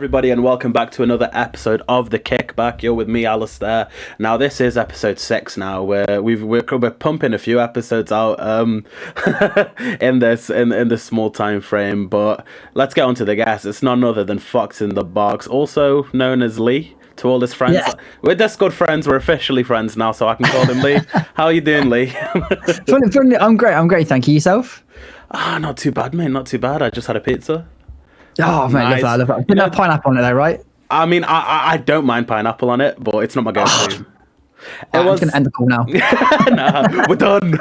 everybody, and welcome back to another episode of the Kickback. You're with me, AlehStair. Now, this is episode 6 now, where we're pumping a few episodes out in this small time frame. But let's get on to the guest. It's none other than FoxInTheBox, also known as Leigh. To all his friends, We're Discord friends. We're officially friends now, so I can call him Leigh. How are you doing, Leigh? Funny, I'm great. Thank you. Yourself? Not too bad, mate. Not too bad. I just had a pizza. Oh, mate, Nice. love that. Didn't have pineapple on it though, right? I mean, I don't mind pineapple on it, but it's not my go-to. I'm going to end the call now. Nah, we're done.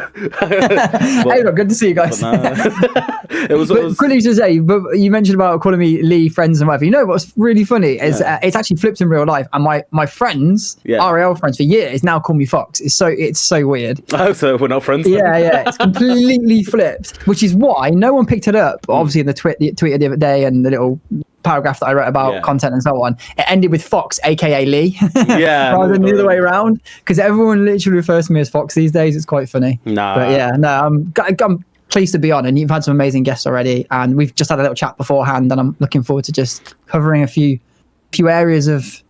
Hey, look, good to see you guys. It was Quickly to say, but you mentioned about calling me Leigh, friends and whatever. You know what's really funny is it's actually flipped in real life, and my friends, RL friends for years, now call me Fox. It's so weird. Oh, so we're not friends? Yeah, it's completely flipped, which is why no one picked it up. Obviously, in the tweet the other day and the little paragraph that I wrote about content and so on, it ended with Fox, aka Leigh, rather than the other way around, because everyone literally refers to me as Fox these days. It's quite funny. I'm pleased to be on, and you've had some amazing guests already, and we've just had a little chat beforehand, and I'm looking forward to just covering a few areas of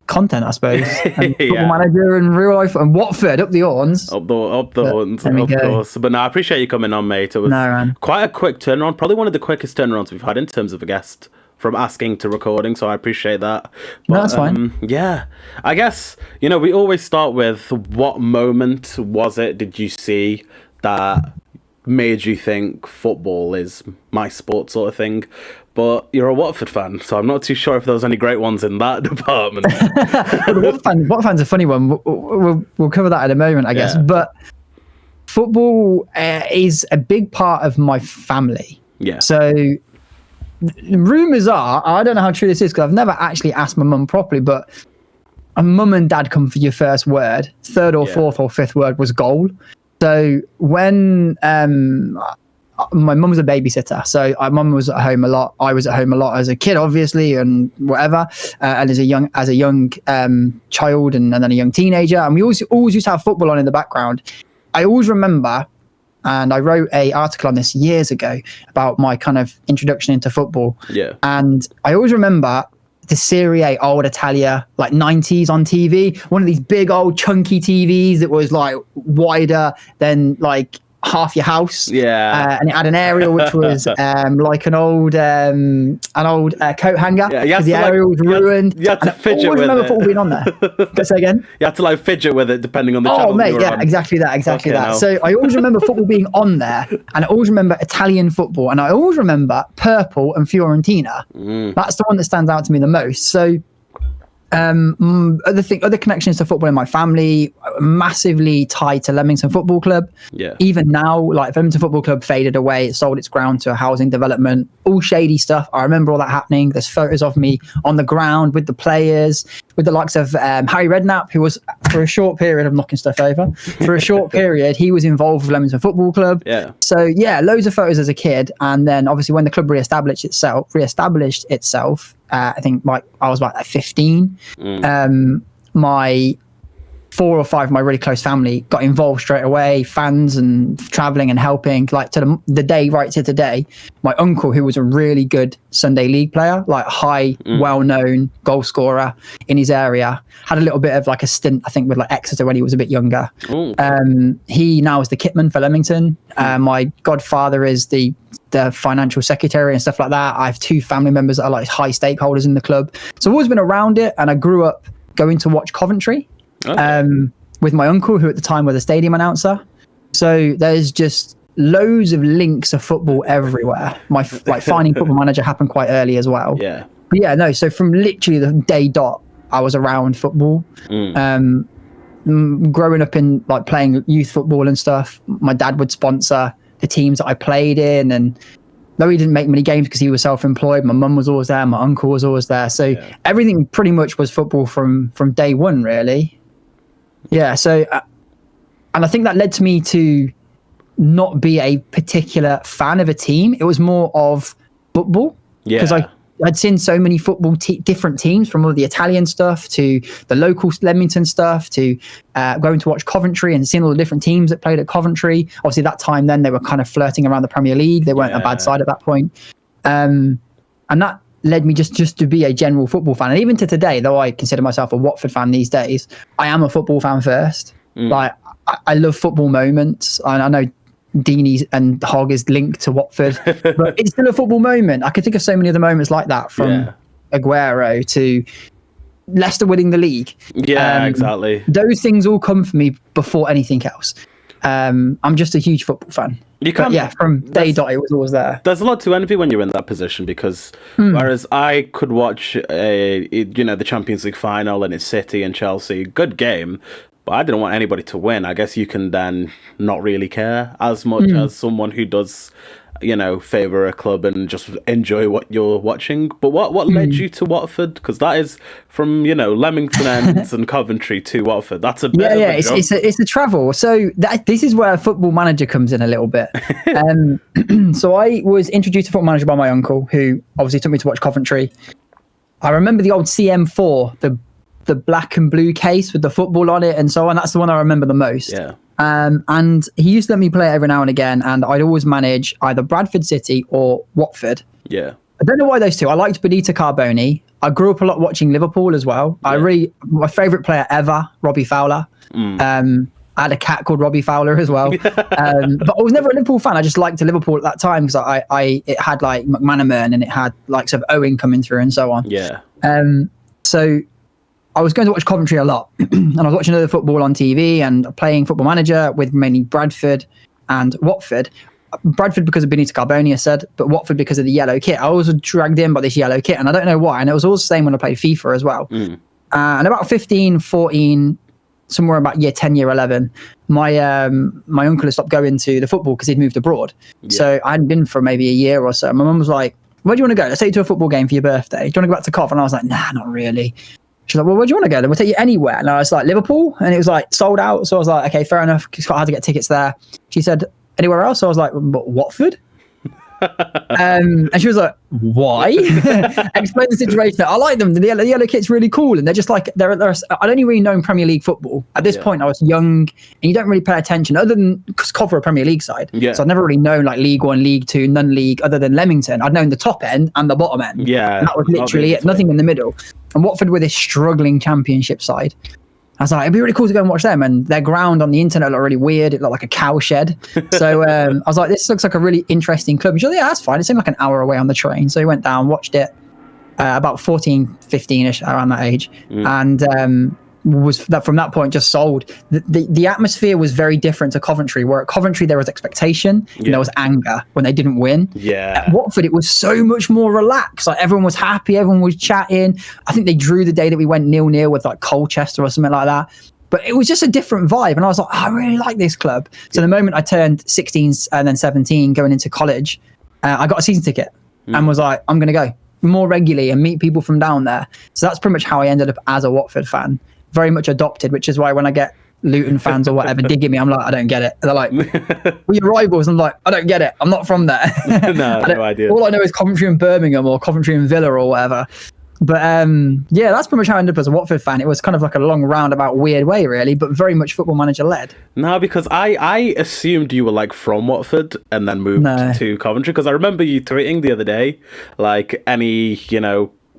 content, I suppose. And Football Manager and real life and Watford up the horns. Up the horns, of course. But no, I appreciate you coming on, mate. It was quite a quick turnaround, probably one of the quickest turnarounds we've had in terms of a guest from asking to recording, so I appreciate that. But, no, that's fine. Yeah, I guess, we always start with, what moment did you see that made you think football is my sport, sort of thing? But you're a Watford fan, so I'm not too sure if there was any great ones in that department. Watford fan's a funny one. We'll cover that in a moment, I guess. But football is a big part of my family. Yeah. So rumours are, I don't know how true this is because I've never actually asked my mum properly, but a mum and dad come for your first word. Third or fourth or fifth word was goal. So when my mum was a babysitter, so my mum was at home a lot. I was at home a lot as a kid, obviously, and whatever, and as a young child, and then a young teenager. And we always used to have football on in the background. I always remember, and I wrote an article on this years ago about my kind of introduction into football. Yeah. And I always remember the Serie A old Italia, like 90s on TV, one of these big old chunky TVs that was like wider than like half your house. Yeah. And it had an aerial which was like an old coat hanger. Yeah, because the aerial was ruined. You had to fidget with it. I always remember football being on there. Let's say again. You had to like fidget with it depending on the channel. Oh mate, exactly that. So I always remember football being on there, and I always remember Italian football, and I always remember purple and Fiorentina. That's the one that stands out to me the most. So other connections to football in my family, massively tied to Leamington Football Club. Yeah. Even now, like, Leamington Football Club faded away, it sold its ground to a housing development, all shady stuff. I remember all that happening. There's photos of me on the ground with the players, with the likes of Harry Redknapp, who was, for a short period, I'm knocking stuff over. For a short period, he was involved with Leamington Football Club. Yeah. So yeah, loads of photos as a kid, and then obviously when the club reestablished itself. I think I was about 15. My 4 or 5 of my really close family got involved straight away, fans and traveling and helping, like to the day right to today. My uncle, who was a really good Sunday league player, like well-known goal scorer in his area, had a little bit of like a stint, I think, with like Exeter when he was a bit younger. He now is the kitman for Leamington. My godfather is the financial secretary and stuff like that. I have 2 family members that are like high stakeholders in the club. So I've always been around it, and I grew up going to watch Coventry with my uncle, who at the time was a stadium announcer. So there's just loads of links of football everywhere. My finding Football Manager happened quite early as well. Yeah. But yeah, no. So from literally the day dot, I was around football. Growing up in like playing youth football and stuff, my dad would sponsor the teams that I played in, and though he didn't make many games because he was self-employed, my mum was always there, my uncle was always there, so everything pretty much was football from day one, really. So and I think that led to me to not be a particular fan of a team. It was more of football, because I'd seen so many football different teams, from all the Italian stuff to the local Leamington stuff to going to watch Coventry and seeing all the different teams that played at Coventry. Obviously, that time then they were kind of flirting around the Premier League. They weren't a bad side at that point. And that led me just to be a general football fan. And even to today, though I consider myself a Watford fan these days, I am a football fan first. Like, I love football moments. I know Deeney and Hogg is linked to Watford, but it's still a football moment. I could think of so many other moments like that, from Aguero to Leicester winning the league. Yeah, exactly. Those things all come for me before anything else. I'm just a huge football fan. From day dot, it was always there. There's a lot to envy when you're in that position, because whereas I could watch the Champions League final and it's City and Chelsea, good game, but I didn't want anybody to win. I guess you can then not really care as much as someone who does, favour a club and just enjoy what you're watching. But what led you to Watford? Because that is from, Leamington Ends and Coventry to Watford. That's a bit of a jump. It's a travel. So this is where Football Manager comes in a little bit. So I was introduced to Football Manager by my uncle, who obviously took me to watch Coventry. I remember the old CM4, the black and blue case with the football on it and so on. That's the one I remember the most. Yeah. And he used to let me play it every now and again, and I'd always manage either Bradford City or Watford. Yeah. I don't know why those two. I liked Benito Carboni. I grew up a lot watching Liverpool as well. Yeah. My favourite player ever, Robbie Fowler. I had a cat called Robbie Fowler as well. But I was never a Liverpool fan. I just liked Liverpool at that time because it had like McManaman and it had like sort of Owen coming through and so on. Yeah. So I was going to watch Coventry a lot, and I was watching other football on TV and playing Football Manager with mainly Bradford and Watford. Bradford because of Benito Carboni, I said, but Watford because of the yellow kit. I was dragged in by this yellow kit, and I don't know why. And it was all the same when I played FIFA as well. And about 15, 14, somewhere about year 10, year 11, my uncle had stopped going to the football because he'd moved abroad. Yeah. So I hadn't been for maybe a year or so. My mum was like, where do you want to go? Let's take you to a football game for your birthday. Do you want to go back to Cov? And I was like, nah, not really. She's like, well, where do you want to go? Then we'll take you anywhere. And I was like, Liverpool. And it was like sold out. So I was like, okay, fair enough. It's quite hard to get tickets there. She said, anywhere else? So I was like, but Watford? And she was like, why? Explain the situation. I like them. The yellow kit's really cool. And they're just like, I'd only really known Premier League football. At this point, I was young and you don't really pay attention other than because cover a Premier League side. Yeah. So I'd never really known like League One, League Two, non-league other than Leamington. I'd known the top end and the bottom end. Yeah. And that was literally it. Nothing in the middle. And Watford were this struggling championship side. I was like, it'd be really cool to go and watch them. And their ground on the internet looked really weird. It looked like a cow shed. So I was like, this looks like a really interesting club. And she was like, yeah, that's fine. It seemed like an hour away on the train. So we went down, watched it about 14, 15-ish, around that age. And was that from that point just sold. The atmosphere was very different to Coventry, where at Coventry there was expectation and there was anger when they didn't win. Yeah. At Watford it was so much more relaxed. Like everyone was happy, everyone was chatting. I think they drew the day that we went 0-0 with like Colchester or something like that. But it was just a different vibe, and I was like, I really like this club. So the moment I turned 16 and then 17, going into college, I got a season ticket and was like, I'm going to go more regularly and meet people from down there. So that's pretty much how I ended up as a Watford fan. Very much adopted, which is why when I get Luton fans or whatever digging me, I'm like, I don't get it. They're like, we're your rivals. I'm like, I don't get it. I'm not from there. No idea. All I know is Coventry and Birmingham or Coventry and Villa or whatever. But that's pretty much how I ended up as a Watford fan. It was kind of like a long roundabout weird way, really, but very much Football Manager led. No, because I assumed you were like from Watford and then moved to Coventry, because I remember you tweeting the other day, like any,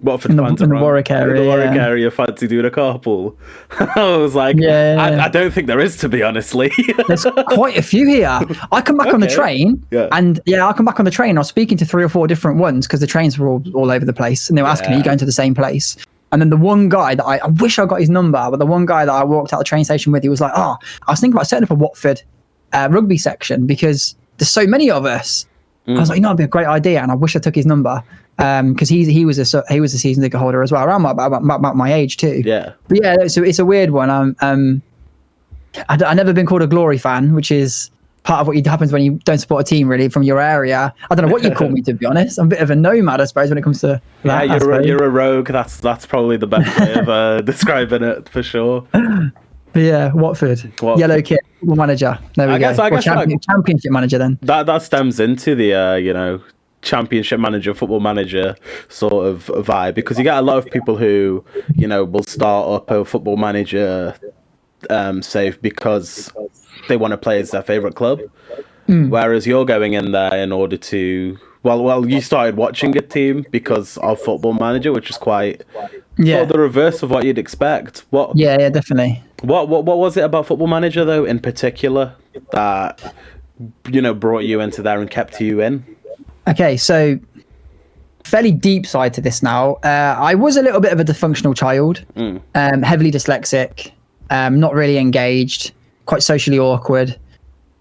Watford fans in the Warwick area. In the Warwick area, fancy doing a carpool. I was like, I don't think there is, to be honestly. There's quite a few here. I come back on the train, and I come back on the train. I was speaking to 3 or 4 different ones because the trains were all over the place, and they were asking, "Are you going to the same place?" And then the one guy that I wish I got his number, but the one guy that I walked out the train station with, he was like, "Oh, I was thinking about setting up a Watford rugby section because there's so many of us." I was like, it'd be a great idea, and I wish I took his number. Because he was a season ticket holder as well, around about my age too. Yeah, but so it's a weird one. I've never been called a glory fan, which is part of what happens when you don't support a team really from your area. I don't know what you call me, to be honest. I'm a bit of a nomad, I suppose, when it comes to that. Yeah, you're a rogue. That's probably the best way of describing it for sure. But yeah, Watford. Yellow kit, Football Manager. There we go. I guess championship manager then. That stems into the Championship Manager, Football Manager sort of vibe, because you get a lot of people who, will start up a Football Manager save because they want to play as their favourite club, whereas you're going in there in order to well, you started watching a team because of Football Manager, which is quite sort of the reverse of what you'd expect. Yeah, definitely. What was it about Football Manager though, in particular, that brought you into there and kept you in? Okay, so fairly deep side to this now. I was a little bit of a dysfunctional child, heavily dyslexic, not really engaged, quite socially awkward.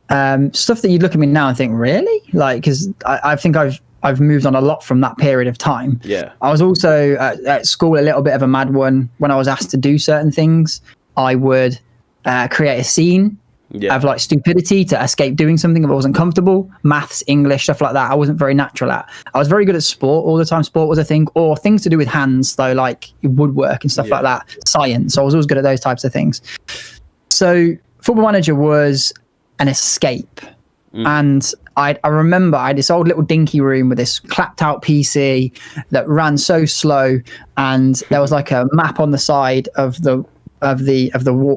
Stuff that you'd look at me now and think, really? Like, because I think I've moved on a lot from that period of time. Yeah. I was also at school a little bit of a mad one. When I was asked to do certain things, I would create a scene of like stupidity to escape doing something if I wasn't comfortable. Maths, English, stuff like that. I wasn't very natural at. I was very good at sport all the time. Sport was a thing, or things to do with hands, though, like woodwork and stuff like that. Science. I was always good at those types of things. So Football Manager was an escape. And I remember I had this old little dinky room with this clapped out PC that ran so slow, and there was like a map on the side of the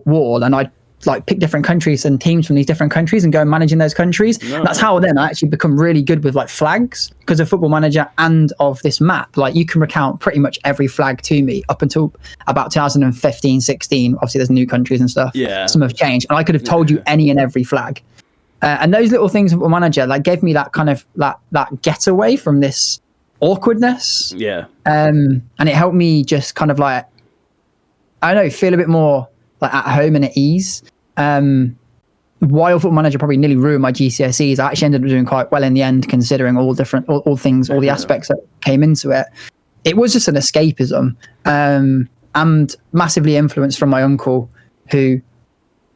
wall, and I'd like pick different countries and teams from these different countries and go and manage in those countries. That's how then I actually become really good with like flags because of Football Manager and of this map. Like you can recount pretty much every flag to me up until about 2015, 16. Obviously there's new countries and stuff. Yeah. Some have changed, and I could have told you any and every flag. And those little things of Football Manager like gave me that kind of that getaway from this awkwardness. Yeah. And it helped me just kind of like, I don't know, feel a bit more like at home and at ease. While Football Manager probably nearly ruined my GCSEs, I actually ended up doing quite well in the end, considering all things, all the aspects that came into it. It was just an escapism, and massively influenced from my uncle, who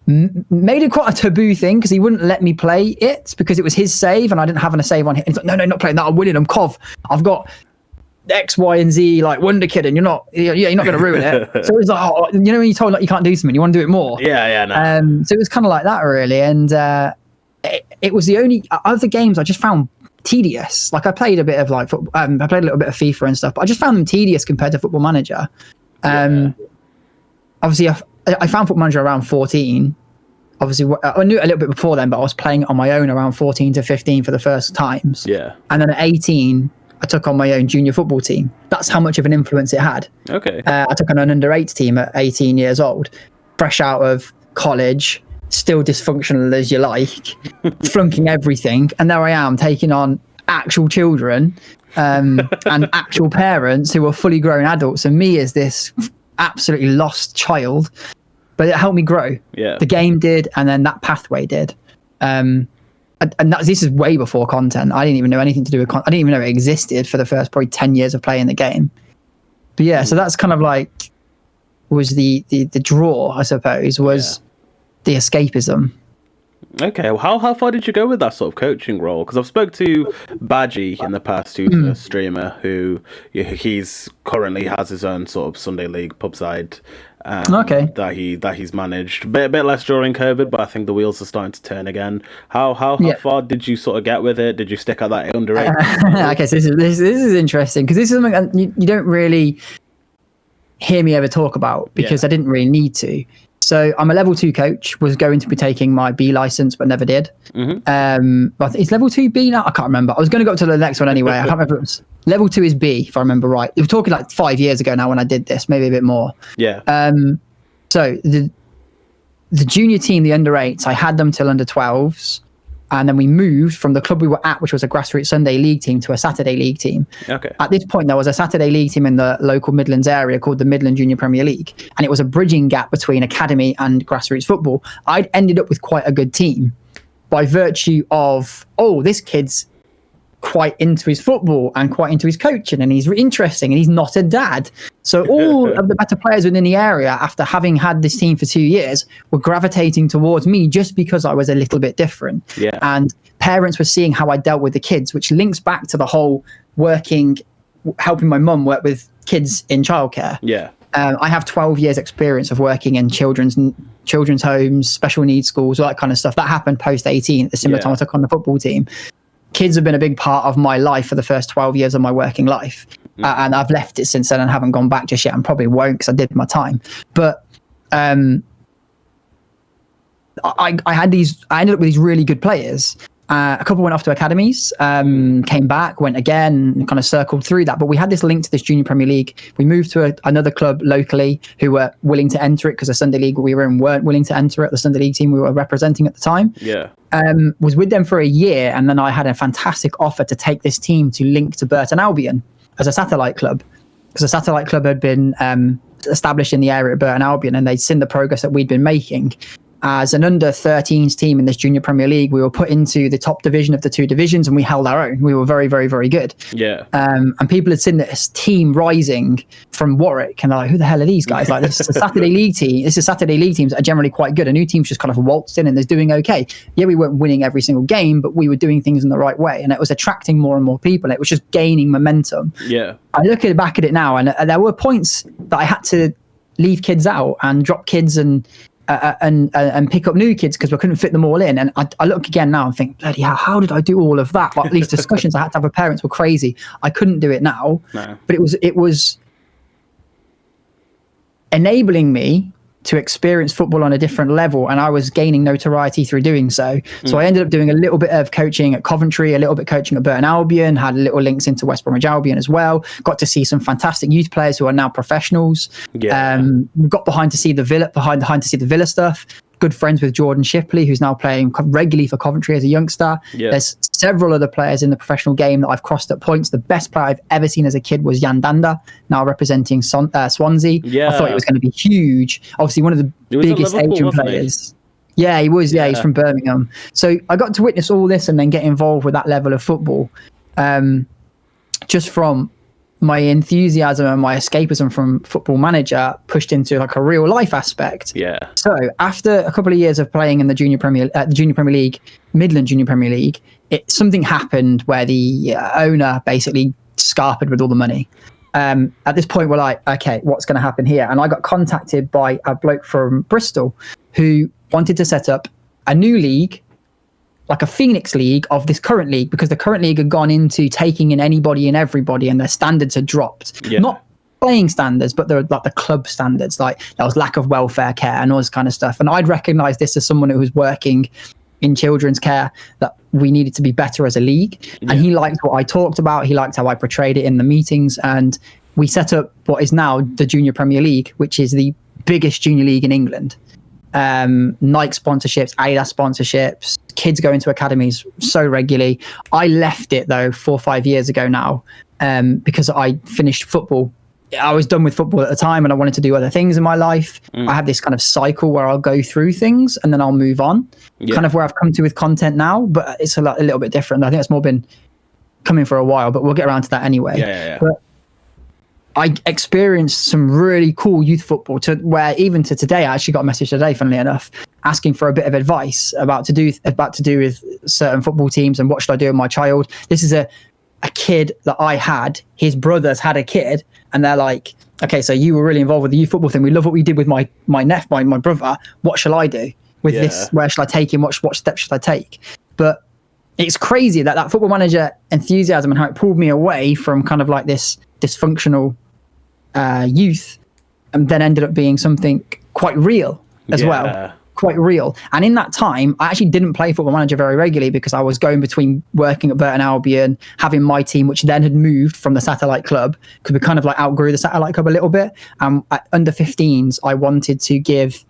made it quite a taboo thing because he wouldn't let me play it because it was his save and I didn't have a save on him. He's like, no, not playing that. I'm winning. I'm Cov. I've got X, Y, and Z, like Wonder Kid, and you're not going to ruin it. So it was like, when you're told like you can't do something, you want to do it more. Yeah, no. So it was kind of like that really, and it was the only other games I just found tedious. Like I played a bit of like I played a little bit of FIFA and stuff, but I just found them tedious compared to Football Manager. Obviously, I found Football Manager around 14. Obviously, I knew it a little bit before then, but I was playing it on my own around 14 to 15 for the first times. Yeah. And then at 18, I took on my own junior football team. That's how much of an influence it had. Okay. I took on an under-8 team at 18 years old, fresh out of college, still dysfunctional as you like, flunking everything. And there I am taking on actual children and actual parents who are fully grown adults. And me as this absolutely lost child. But it helped me grow. Yeah. The game did, and then that pathway did. And this is way before content. I didn't even know anything to do with content. I didn't even know it existed for the first probably 10 years of playing the game. But yeah, so that's kind of like was the draw, I suppose, was the escapism. Okay, well, how far did you go with that sort of coaching role? Because I've spoke to Badgie in the past, who's a streamer who he's currently has his own sort of Sunday League pub side. That he's managed a bit less during COVID, but I think the wheels are starting to turn again. How far did you sort of get with it? Did you stick at that under 8? Okay, so this is interesting because this is something you don't really hear me ever talk about because I didn't really need to. So I'm a level 2 coach, was going to be taking my B license, but never did. But is level 2 B now? I can't remember. I was going to go up to the next one anyway. I can't remember. It was level 2 is B, if I remember right. We're talking like 5 years ago now when I did this, maybe a bit more. Yeah. So the junior team, the under 8s, I had them till under 12s. And then we moved from the club we were at, which was a grassroots Sunday league team, to a Saturday league team. Okay. At this point, there was a Saturday league team in the local Midlands area called the Midland Junior Premier League. And it was a bridging gap between academy and grassroots football. I'd ended up with quite a good team by virtue of, this kid's quite into his football and quite into his coaching, and he's interesting, and he's not a dad. So all of the better players within the area, after having had this team for 2 years, were gravitating towards me just because I was a little bit different. Yeah. And parents were seeing how I dealt with the kids, which links back to the whole helping my mum work with kids in childcare. Yeah. I have 12 years experience of working in children's homes, special needs schools, all that kind of stuff. That happened post 18 at the similar time I took on the football team. Kids have been a big part of my life for the first 12 years of my working life. And I've left it since then and haven't gone back just yet, and probably won't because I did my time. But I ended up with these really good players. A couple went off to academies, came back, went again, kind of circled through that. But we had this link to this Junior Premier League. We moved to another club locally who were willing to enter it, because the Sunday League we were in weren't willing to enter it. The Sunday League team we were representing at the time. Yeah. Was with them for a year, and then I had a fantastic offer to take this team to link to Burton Albion as a satellite club, because a satellite club had been established in the area at Burton Albion, and they'd seen the progress that we'd been making. As an under-13s team in this Junior Premier League, we were put into the top division of the two divisions, and we held our own. We were very, very, very good. Yeah. And people had seen this team rising from Warwick, and they're like, who the hell are these guys? Like, this is a Saturday League team. This is Saturday League teams that are generally quite good. A new team's just kind of waltzed in and is doing okay. Yeah, we weren't winning every single game, but we were doing things in the right way, and it was attracting more and more people. It was just gaining momentum. Yeah. I look back at it now, and there were points that I had to leave kids out and drop kids and pick up new kids because we couldn't fit them all in. And I look again now and think, bloody hell, how did I do all of that? Like, these discussions I had to have with parents were crazy. I couldn't do it now. No. But it was enabling me to experience football on a different level, and I was gaining notoriety through doing so. So I ended up doing a little bit of coaching at Coventry, a little bit coaching at Burton Albion, had little links into West Bromwich Albion as well. Got to see some fantastic youth players who are now professionals. Yeah. Got behind to see the Villa stuff. Good friends with Jordan Shipley, who's now playing regularly for Coventry as a youngster. Yeah. There's several other players in the professional game that I've crossed at points. The best player I've ever seen as a kid was Jan Danda, now representing Swansea. Yeah. I thought it was going to be huge. Obviously, one of the biggest Asian players. Yeah, he was. Yeah, he's from Birmingham. So I got to witness all this and then get involved with that level of football. Just from my enthusiasm and my escapism from Football Manager pushed into like a real life aspect. Yeah. So after a couple of years of playing in the Junior Premier League, Midland Junior Premier League, something happened where the owner basically scarpered with all the money. At this point, we're like, okay, what's going to happen here? And I got contacted by a bloke from Bristol who wanted to set up a new league, like a Phoenix League of this current league, because the current league had gone into taking in anybody and everybody, and their standards had dropped. Yeah. Not playing standards, but they're like the club standards. Like, there was lack of welfare care and all this kind of stuff. And I'd recognise this as someone who was working in children's care, that we needed to be better as a league. Yeah. And he liked what I talked about. He liked how I portrayed it in the meetings. And we set up what is now the Junior Premier League, which is the biggest junior league in England. Nike sponsorships, Adidas sponsorships, kids go into academies so regularly. I left it though 4 or 5 years ago now, because I finished football. I was done with football at the time and I wanted to do other things in my life. I have this kind of cycle where I'll go through things and then I'll move on. Yeah. Kind of where I've come to with content now, but it's a little bit different. I think it's more been coming for a while, but we'll get around to that anyway. Yeah. But I experienced some really cool youth football to where even to today, I actually got a message today, funnily enough, asking for a bit of advice about to do with certain football teams and what should I do with my child. This is a kid that I had, his brothers had a kid, and they're like, okay, so you were really involved with the youth football thing. We love what we did with my brother. What shall I do with this? Where shall I take him? What steps should I take? But it's crazy that Football Manager enthusiasm and how it pulled me away from kind of like this dysfunctional youth, and then ended up being something quite real as well. Quite real. And in that time, I actually didn't play Football Manager very regularly because I was going between working at Burton Albion, having my team, which then had moved from the satellite club, because we kind of like outgrew the satellite club a little bit. At under 15s, I wanted to give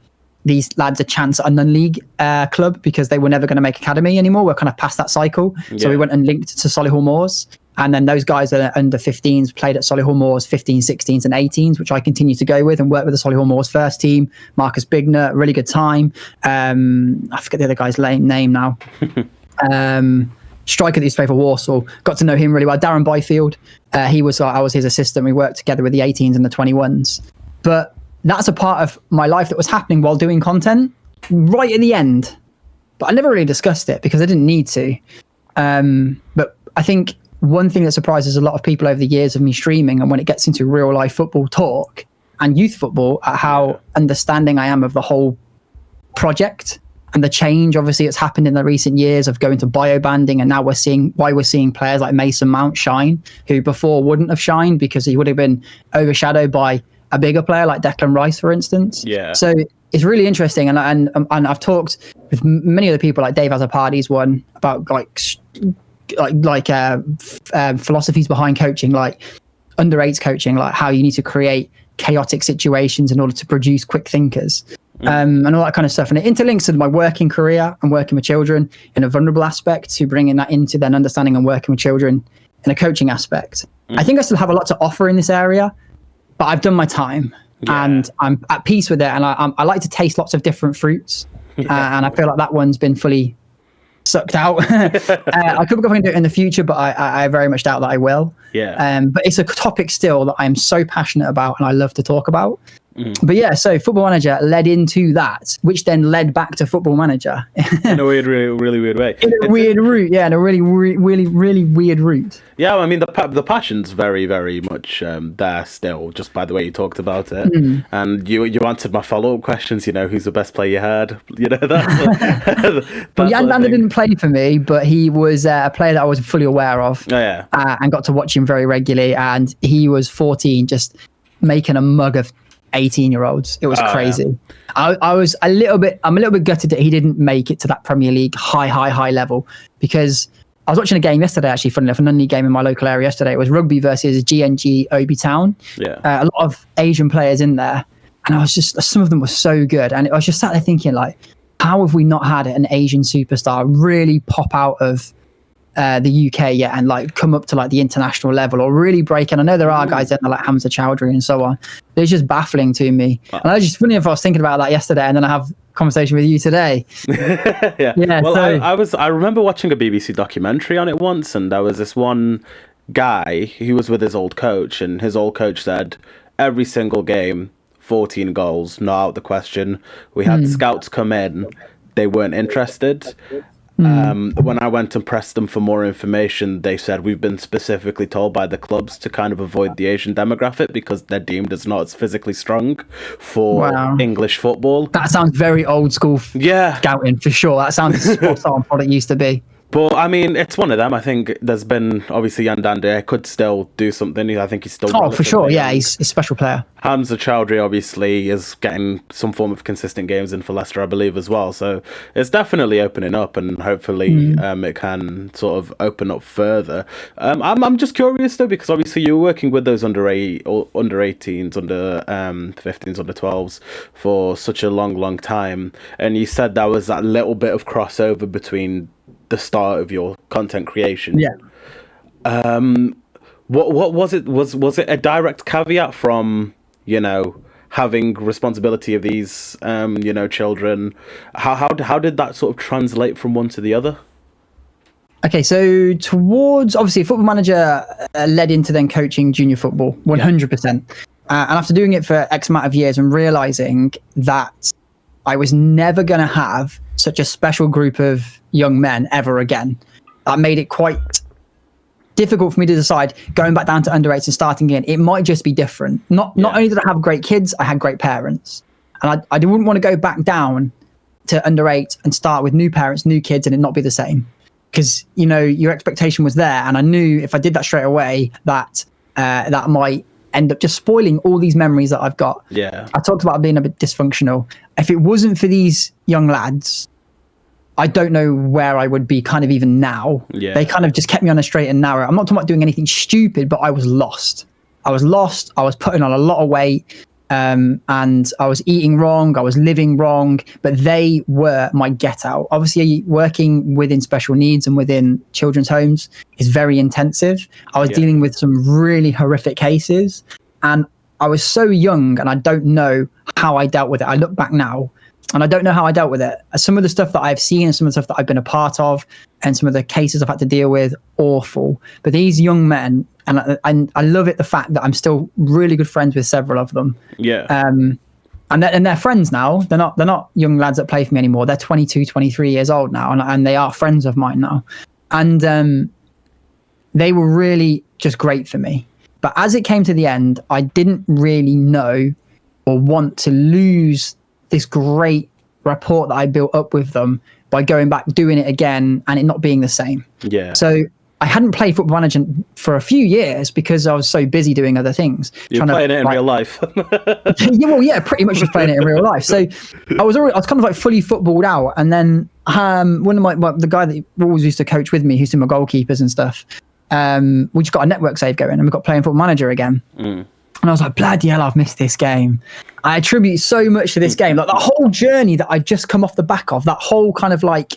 these lads a chance at a non-league club because they were never going to make academy anymore. We're kind of past that cycle. So we went and linked to Solihull Moors. And then those guys that are under 15s played at Solihull Moors 15s, 16s and 18s, which I continue to go with and work with the Solihull Moors first team. Marcus Bigner, really good time. I forget the other guy's name now. Striker that used to play for Warsaw. Got to know him really well. Darren Byfield. I was his assistant. We worked together with the 18s and the 21s. But that's a part of my life that was happening while doing content right at the end. But I never really discussed it because I didn't need to. But I think one thing that surprises a lot of people over the years of me streaming, and when it gets into real life football talk and youth football, at how understanding I am of the whole project and the change obviously it's happened in the recent years of going to bio-banding, and now we're seeing players like Mason Mount shine, who before wouldn't have shined because he would have been overshadowed by a bigger player like Declan Rice, for instance. Yeah. So it's really interesting, and I've talked with many other people, like Dave Azzopardi's one, about philosophies behind coaching, like under eights coaching, like how you need to create chaotic situations in order to produce quick thinkers. And all that kind of stuff. And it interlinks with my working career and working with children in a vulnerable aspect, to bringing that into then understanding and working with children in a coaching aspect. I think I still have a lot to offer in this area, but I've done my time and I'm at peace with it. And I like to taste lots of different fruits. And I feel like that one's been fully sucked out. I could go into it in the future, but I very much doubt that I will. But it's a topic still that I'm so passionate about and I love to talk about. But yeah, so Football Manager led into that, which then led back to Football Manager. In a weird, really weird way. In a weird route, yeah, in a really weird route. Yeah, I mean, the passion's very, very much there still, just by the way you talked about it. And you answered my follow-up questions, who's the best player you had? Yandanda didn't play for me, but he was a player that I was fully aware of. Oh, yeah. And got to watch him very regularly. And he was 14, just making a mug of 18-year-olds. It was crazy. Yeah. I'm a little bit gutted that he didn't make it to that Premier League high level, because I was watching a game yesterday, actually, funny enough, a non-league game in my local area yesterday. It was rugby versus GNG Obi Town. Yeah. A lot of Asian players in there, and I was just, some of them were so good, and I was just sat there thinking, like, how have we not had an Asian superstar really pop out of the UK yet and like come up to like the international level or really break? And I know there are guys in there like Hamza Chowdhury and so on. But it's just baffling to me. And I was just funny if I was thinking about that yesterday and then I have a conversation with you today. Yeah. Well, so I remember watching a BBC documentary on it once, and there was this one guy who was with his old coach, and his old coach said every single game, 14 goals, not out the question. We had scouts come in, they weren't interested. When I went and pressed them for more information, they said we've been specifically told by the clubs to kind of avoid the Asian demographic because they're deemed as not as physically strong for English football. That sounds very old school scouting for sure. That sounds spot on what it used to be. But I mean, it's one of them. I think there's been obviously Yandanda could still do something. I think he's still. Oh, for sure. Yeah, he's a special player. Hamza Chowdhury obviously is getting some form of consistent games in for Leicester, I believe, as well. So it's definitely opening up, and hopefully it can sort of open up further. I'm just curious though, because obviously you were working with those under 18s, under 15s, under 12s for such a long time, and you said there was that little bit of crossover between the start of your content creation. What was it? Was it a direct caveat from having responsibility of these children? How did that sort of translate from one to the other? Okay, so towards obviously Football Manager led into then coaching junior football 100%, and after doing it for X amount of years and realizing that I was never going to have such a special group of young men ever again, that made it quite difficult for me to decide, going back down to under 8s and starting again, it might just be different. Not only did I have great kids, I had great parents. And I wouldn't want to go back down to under 8 and start with new parents, new kids, and it not be the same. Because, your expectation was there. And I knew if I did that straight away, that that might end up just spoiling all these memories that I've got. Yeah. I talked about being a bit dysfunctional. If it wasn't for these young lads, I don't know where I would be kind of even now. Yeah. They kind of just kept me on a straight and narrow. I'm not talking about doing anything stupid, but I was lost. I was putting on a lot of weight, and I was eating wrong. I was living wrong, but they were my get out. Obviously, working within special needs and within children's homes is very intensive. I was dealing with some really horrific cases, and I was so young, and I don't know how I dealt with it. I look back now, and I don't know how I dealt with it. Some of the stuff that I've seen and some of the stuff that I've been a part of and some of the cases I've had to deal with, awful. But these young men, and I love it, the fact that I'm still really good friends with several of them. Yeah. And they're friends now. They're not young lads that play for me anymore. They're 22, 23 years old now, and they are friends of mine now. And they were really just great for me. But as it came to the end, I didn't really know or want to lose this great rapport that I built up with them by going back, doing it again, and it not being the same. Yeah. So I hadn't played Football Manager for a few years because I was so busy doing other things. You're playing it in real life. Yeah, pretty much just playing it in real life. So I was kind of like fully footballed out. And then one of the guy that always used to coach with me, who's doing my goalkeepers and stuff, we just got a network save going and we got playing Football Manager again. And I was like, bloody hell, I've missed this game. I attribute so much to this game. Like the whole journey that I'd just come off the back of, that whole kind of like...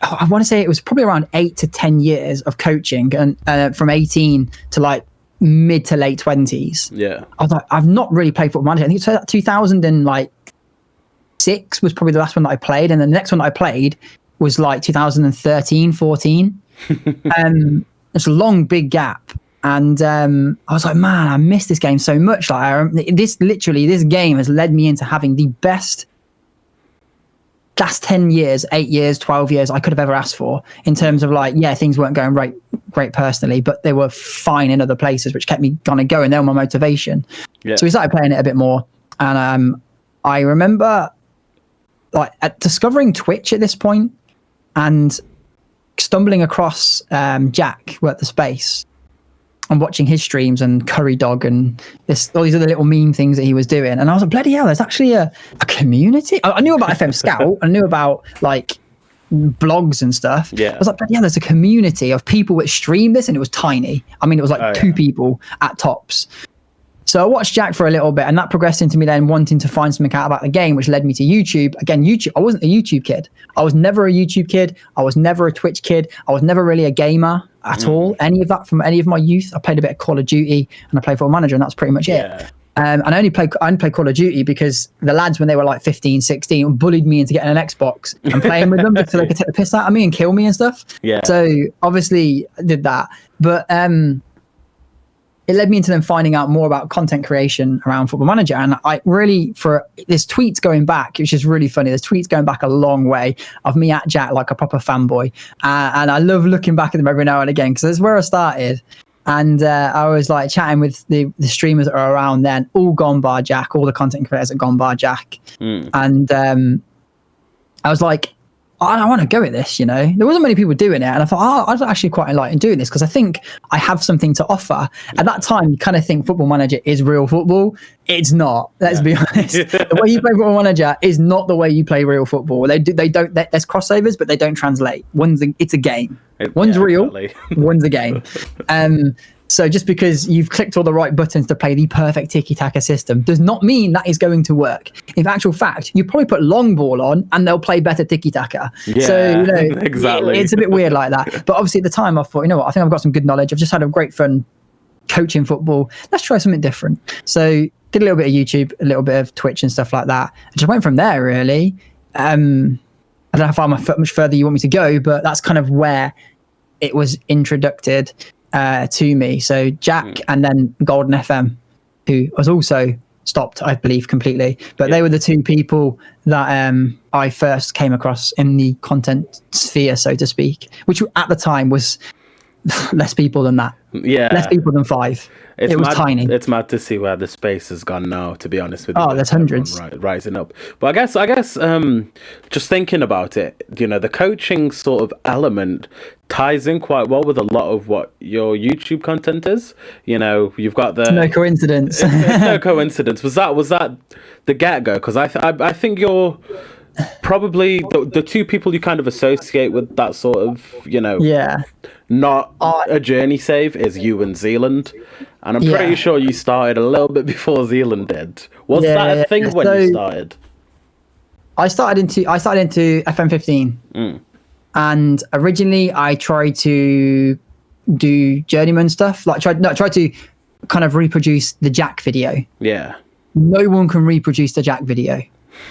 I want to say it was probably around 8 to 10 years of coaching, and from 18 to like mid to late 20s. Yeah. I was like, I've not really played Football Manager. I think it's 2006 was probably the last one that I played. And then the next one that I played was like 2013, 14. It's a long, big gap. And I was like, man, I miss this game so much. Like this game has led me into having the best last 10 years, 8 years, 12 years I could have ever asked for, in terms of like, yeah, things weren't going great personally, but they were fine in other places, which kept me kind of going. They were my motivation. Yeah. So we started playing it a bit more. And I remember like discovering Twitch at this point and stumbling across Jack, who at the Space, and watching his streams and Curry Dog and all these other little meme things that he was doing. And I was like, bloody hell, there's actually a community. I knew about FM Scout. I knew about like blogs and stuff. Yeah. I was like, bloody hell, there's a community of people that stream this, and it was tiny. I mean, it was like two people at tops. So I watched Jack for a little bit, and that progressed into me then wanting to find something out about the game, which led me to YouTube. Again, YouTube. I wasn't a YouTube kid. I was never a YouTube kid. I was never a Twitch kid. I was never really a gamer at all. Any of that from any of my youth. I played a bit of Call of Duty and I played Football Manager, and that's pretty much it. And I only played Call of Duty because the lads, when they were like 15, 16, bullied me into getting an Xbox and playing with them so they could take the piss out of me and kill me and stuff. Yeah. So obviously I did that. But it led me into then finding out more about content creation around Football Manager. And I really, there's tweets going back, which is really funny. There's tweets going back a long way of me at Jack like a proper fanboy. And I love looking back at them every now and again, because that's where I started. And I was like chatting with the streamers that are around then, all gone bar Jack, all the content creators that gone bar Jack. And I was like, I want to go at this, you know. There wasn't many people doing it, and I thought, I'd actually quite like doing this because I think I have something to offer. At that time, you kind of think Football Manager is real football. It's not. Let's be honest. The way you play Football Manager is not the way you play real football. They don't. There's crossovers, but they don't translate. It's a game. One's real. Exactly. One's a game. So just because you've clicked all the right buttons to play the perfect tiki-taka system does not mean that is going to work. In actual fact, you probably put long ball on and they'll play better tiki-taka. Yeah, so, you know, exactly. It's a bit weird like that. But obviously at the time I thought, you know what, I think I've got some good knowledge. I've just had a great fun coaching football. Let's try something different. So did a little bit of YouTube, a little bit of Twitch and stuff like that. I just went from there, really. I don't know how much further you want me to go, but that's kind of where it was introduced to me. So Jack and then Golden FM, who was also stopped, I believe, completely. But they were the two people that I first came across in the content sphere, so to speak, which at the time was less people than that. Yeah. Less people than 5. It was tiny. It's mad to see where the space has gone now, to be honest with you. Oh, there's hundreds. Rising up. But I guess just thinking about it, you know, the coaching sort of element ties in quite well with a lot of what your YouTube content is. You know, you've got the... No coincidence. It's no coincidence. Was that the get-go? Because I think you're probably the two people you kind of associate with that sort of, you know... Yeah. Not a journey save is you and Zealand, and I'm pretty sure you started a little bit before Zealand did. Was that a thing when you started? I started into FM15, and originally I tried to do journeyman stuff. Like tried to kind of reproduce the Jack video. Yeah, no one can reproduce the Jack video.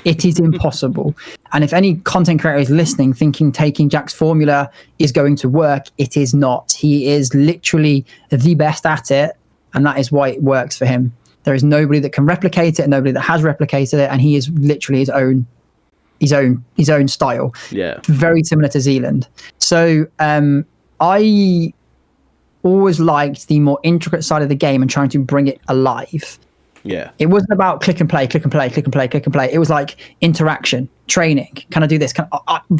It is impossible. And if any content creator is listening thinking taking Jack's formula is going to work, it is not. He is literally the best at it, and that is why it works for him. There is nobody that can replicate it, nobody that has replicated it, and he is literally his own style. Yeah. Very similar to Zealand. So I always liked the more intricate side of the game and trying to bring it alive. Yeah. It wasn't about click and play. It was like interaction, training. Can I do this?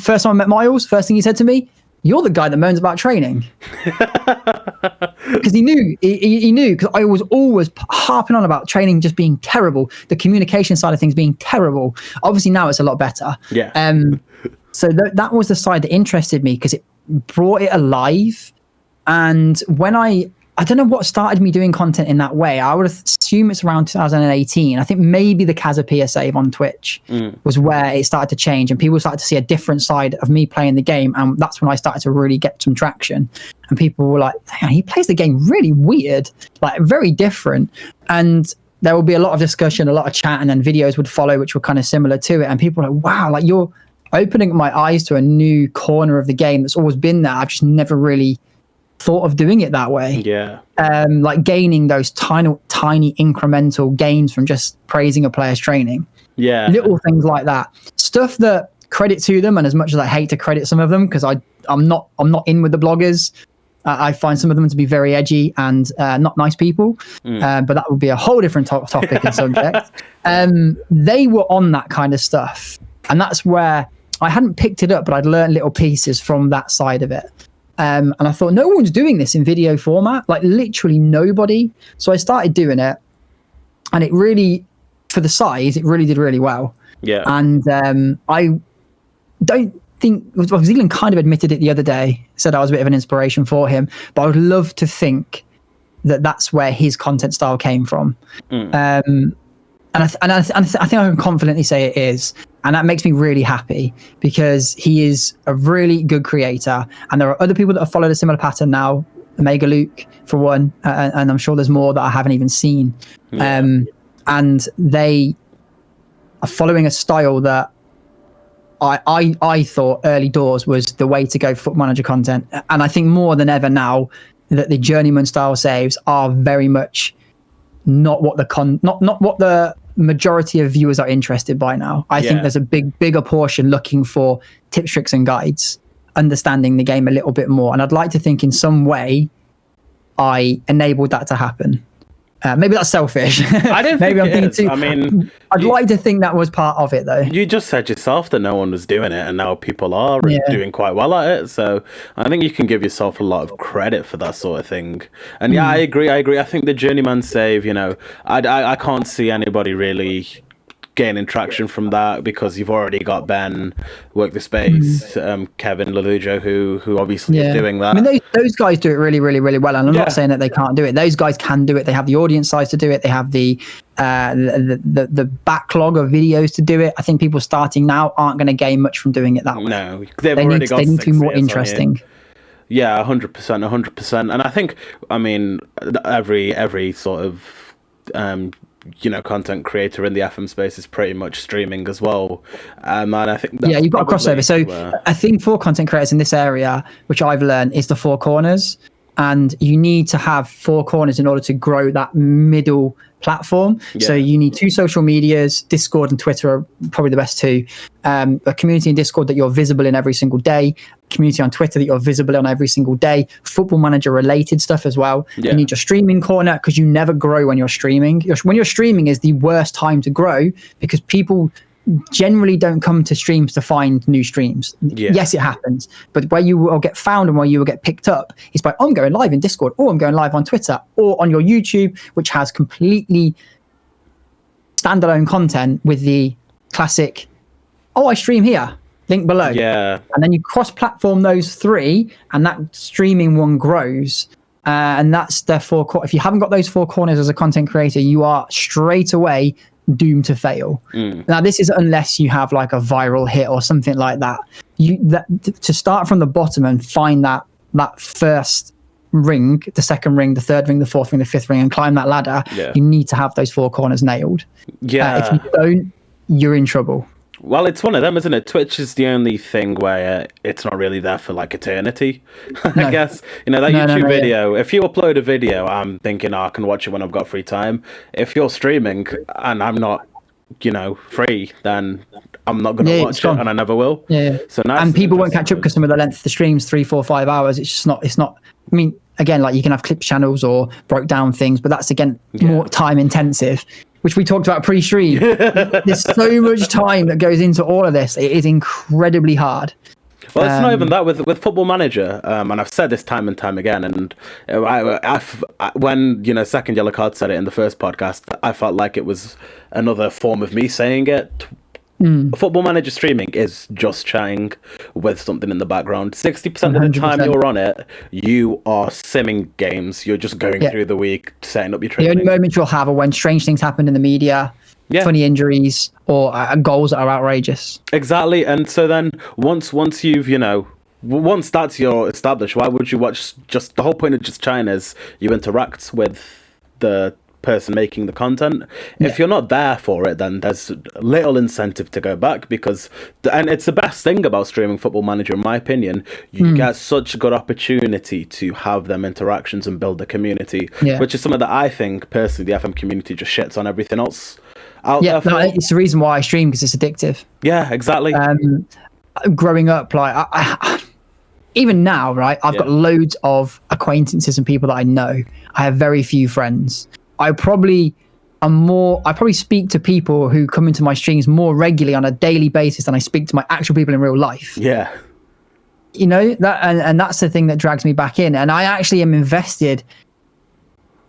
First time I met Miles, first thing he said to me, you're the guy that moans about training. Because he knew, because I was always harping on about training just being terrible, the communication side of things being terrible. Obviously now it's a lot better. Yeah. So that was the side that interested me, because it brought it alive. And when I don't know what started me doing content in that way. I would assume it's around 2018. I think maybe the Kaza PSA on Twitch was where it started to change, and people started to see a different side of me playing the game. And that's when I started to really get some traction. And people were like, he plays the game really weird, like very different. And there would be a lot of discussion, a lot of chat, and then videos would follow, which were kind of similar to it. And people were like, wow, like you're opening my eyes to a new corner of the game that's always been there. I've just never really thought of doing it that way. Yeah. Like gaining those tiny incremental gains from just praising a player's training. Yeah. Little things like that. Stuff that, credit to them, and as much as I hate to credit some of them, because I'm not in with the bloggers, I find some of them to be very edgy and not nice people. But that would be a whole different topic and subject. They were on that kind of stuff. And that's where I hadn't picked it up, but I'd learned little pieces from that side of it. And I thought, no one's doing this in video format, like literally nobody. So I started doing it, and it really, for the size, it really did really well. Yeah. And I don't think, well, Zealand kind of admitted it the other day, said I was a bit of an inspiration for him, but I would love to think that that's where his content style came from. And I think I can confidently say it is. And that makes me really happy, because he is a really good creator. And there are other people that have followed a similar pattern now, Omega Luke, for one. And I'm sure there's more that I haven't even seen. Yeah. And they are following a style that I thought early doors was the way to go for Football Manager content. And I think more than ever now that the journeyman style saves are very much not what the majority of viewers are interested by now. I think there's a bigger portion looking for tips, tricks, and guides, understanding the game a little bit more. And I'd like to think in some way I enabled that to happen. Maybe that's selfish. I don't Maybe think I'm it thinking is. too. I mean, I'd like to think that was part of it, though. You just said yourself that no one was doing it, and now people are doing quite well at it. So I think you can give yourself a lot of credit for that sort of thing. And I agree. I think the journeyman save, I can't see anybody really gaining traction from that, because you've already got Ben, Work the Space, Kevin Lelujo, who obviously are doing that. I mean, those guys do it really, really, really well, and I'm not saying that they can't do it. Those guys can do it. They have the audience size to do it. They have the backlog of videos to do it. I think people starting now aren't going to gain much from doing it that way. No, they need to be more interesting. Yeah, 100%. And I think, I mean, every sort of content creator in the FM space is pretty much streaming as well. And I think that's you've got a crossover. So I think for content creators in this area, which I've learned, is the four corners. And you need to have four corners in order to grow that middle platform. So you need 2 social medias. Discord and Twitter are probably the best 2. A community in Discord that you're visible in every single day. Community on Twitter that you're visible on every single day. Football Manager related stuff as well. You need your streaming corner, because you never grow when you're streaming. When you're streaming is the worst time to grow, because people generally don't come to streams to find new streams. Yes, it happens, but where you will get found and where you will get picked up is by, I'm going live in Discord, or I'm going live on Twitter, or on your YouTube, which has completely standalone content with the classic, I stream here, link below. And then you cross-platform those 3, and that streaming one grows. And that's therefore, if you haven't got those 4 corners as a content creator, you are straight away doomed to fail. Now, this is unless you have like a viral hit or something like that. To start from the bottom and find that first ring, the second ring, the third ring, the fourth ring, the fifth ring, and climb that ladder, you need to have those 4 corners nailed. If you don't, you're in trouble. Well, it's one of them, isn't it? Twitch is the only thing where it's not really there for like eternity, I guess. YouTube video, if you upload a video, I'm thinking, I can watch it when I've got free time. If you're streaming and I'm not, free, then I'm not going to watch it, and I never will. So now, and people won't catch up because some of the length of the streams, 3, 4, 5 hours. It's not, I mean, again, like you can have clip channels or broke down things, but that's again, more time intensive, which we talked about pre-stream. There's so much time that goes into all of this. It is incredibly hard. Well, it's not even that with Football Manager, and I've said this time and time again. And when Second Yellow Card said it in the first podcast, I felt like it was another form of me saying it. Football Manager streaming is just chatting with something in the background. 60% of the time you're on it, you are simming games. You're just going through the week, setting up your training. The only moments you'll have are when strange things happen in the media, funny injuries, or goals that are outrageous. Exactly. And so then once you've, once that's your established, why would you watch? Just the whole point of just chatting is you interact with the person making the content. If you're not there for it, then there's little incentive to go back, because and it's the best thing about streaming Football Manager, in my opinion. You get such a good opportunity to have them interactions and build a community, which is something that I think personally the FM community just shits on everything else out there. No, it's the reason why I stream, because it's addictive. Yeah, exactly. Growing up, like I even now, right, I've got loads of acquaintances and people that I know. I have very few friends. I probably speak to people who come into my streams more regularly on a daily basis than I speak to my actual people in real life. Yeah. That and that's the thing that drags me back in. And I actually am invested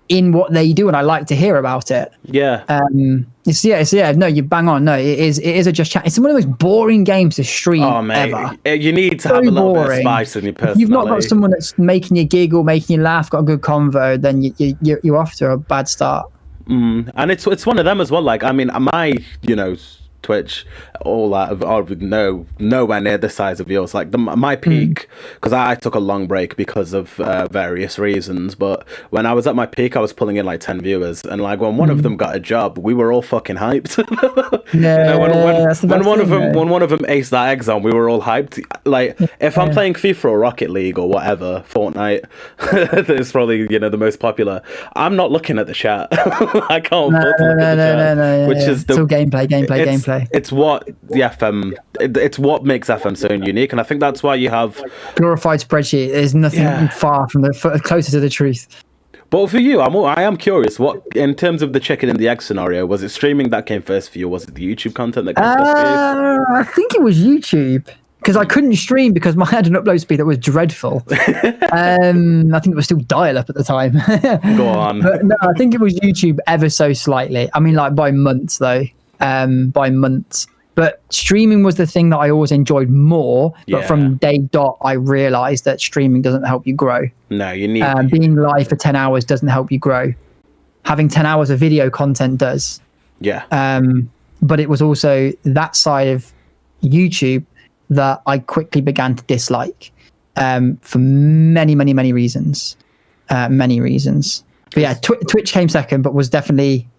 in what they do, and I like to hear about it. Yeah. No, you bang on. No, it is a just chat. It's one of the most boring games to stream ever. You need to have a little bit of spice in your personality. If you've not got someone that's making you giggle, making you laugh, got a good convo, then you're off to a bad start. And it's one of them as well. Like, I mean, my Twitch, all that are nowhere near the size of yours. Like my peak, because I took a long break because of various reasons, but when I was at my peak, I was pulling in like 10 viewers, and like when one of them got a job, we were all fucking hyped. When one of them aced that exam, we were all hyped. Like if I'm playing FIFA or Rocket League or whatever, Fortnite is probably the most popular, I'm not looking at the chat. I can't afford to look at the chat, which is it's all gameplay. It's what the FM. It's what makes FM so unique, and I think that's why you have glorified spreadsheet. There's nothing far from closer to the truth. But for you, I am curious. What, in terms of the chicken and the egg scenario, was it streaming that came first for you? Was it the YouTube content that came first for you? I think it was YouTube, because I couldn't stream because I had an upload speed that was dreadful. I think it was still dial-up at the time. Go on. But no, I think it was YouTube ever so slightly. I mean, like by months though. By months. But streaming was the thing that I always enjoyed more. But from day dot, I realized that streaming doesn't help you grow. No, you need being live for 10 hours doesn't help you grow. Having 10 hours of video content does. Yeah. But it was also that side of YouTube that I quickly began to dislike for many reasons. Many reasons. But yeah, Twitch came second, but was definitely...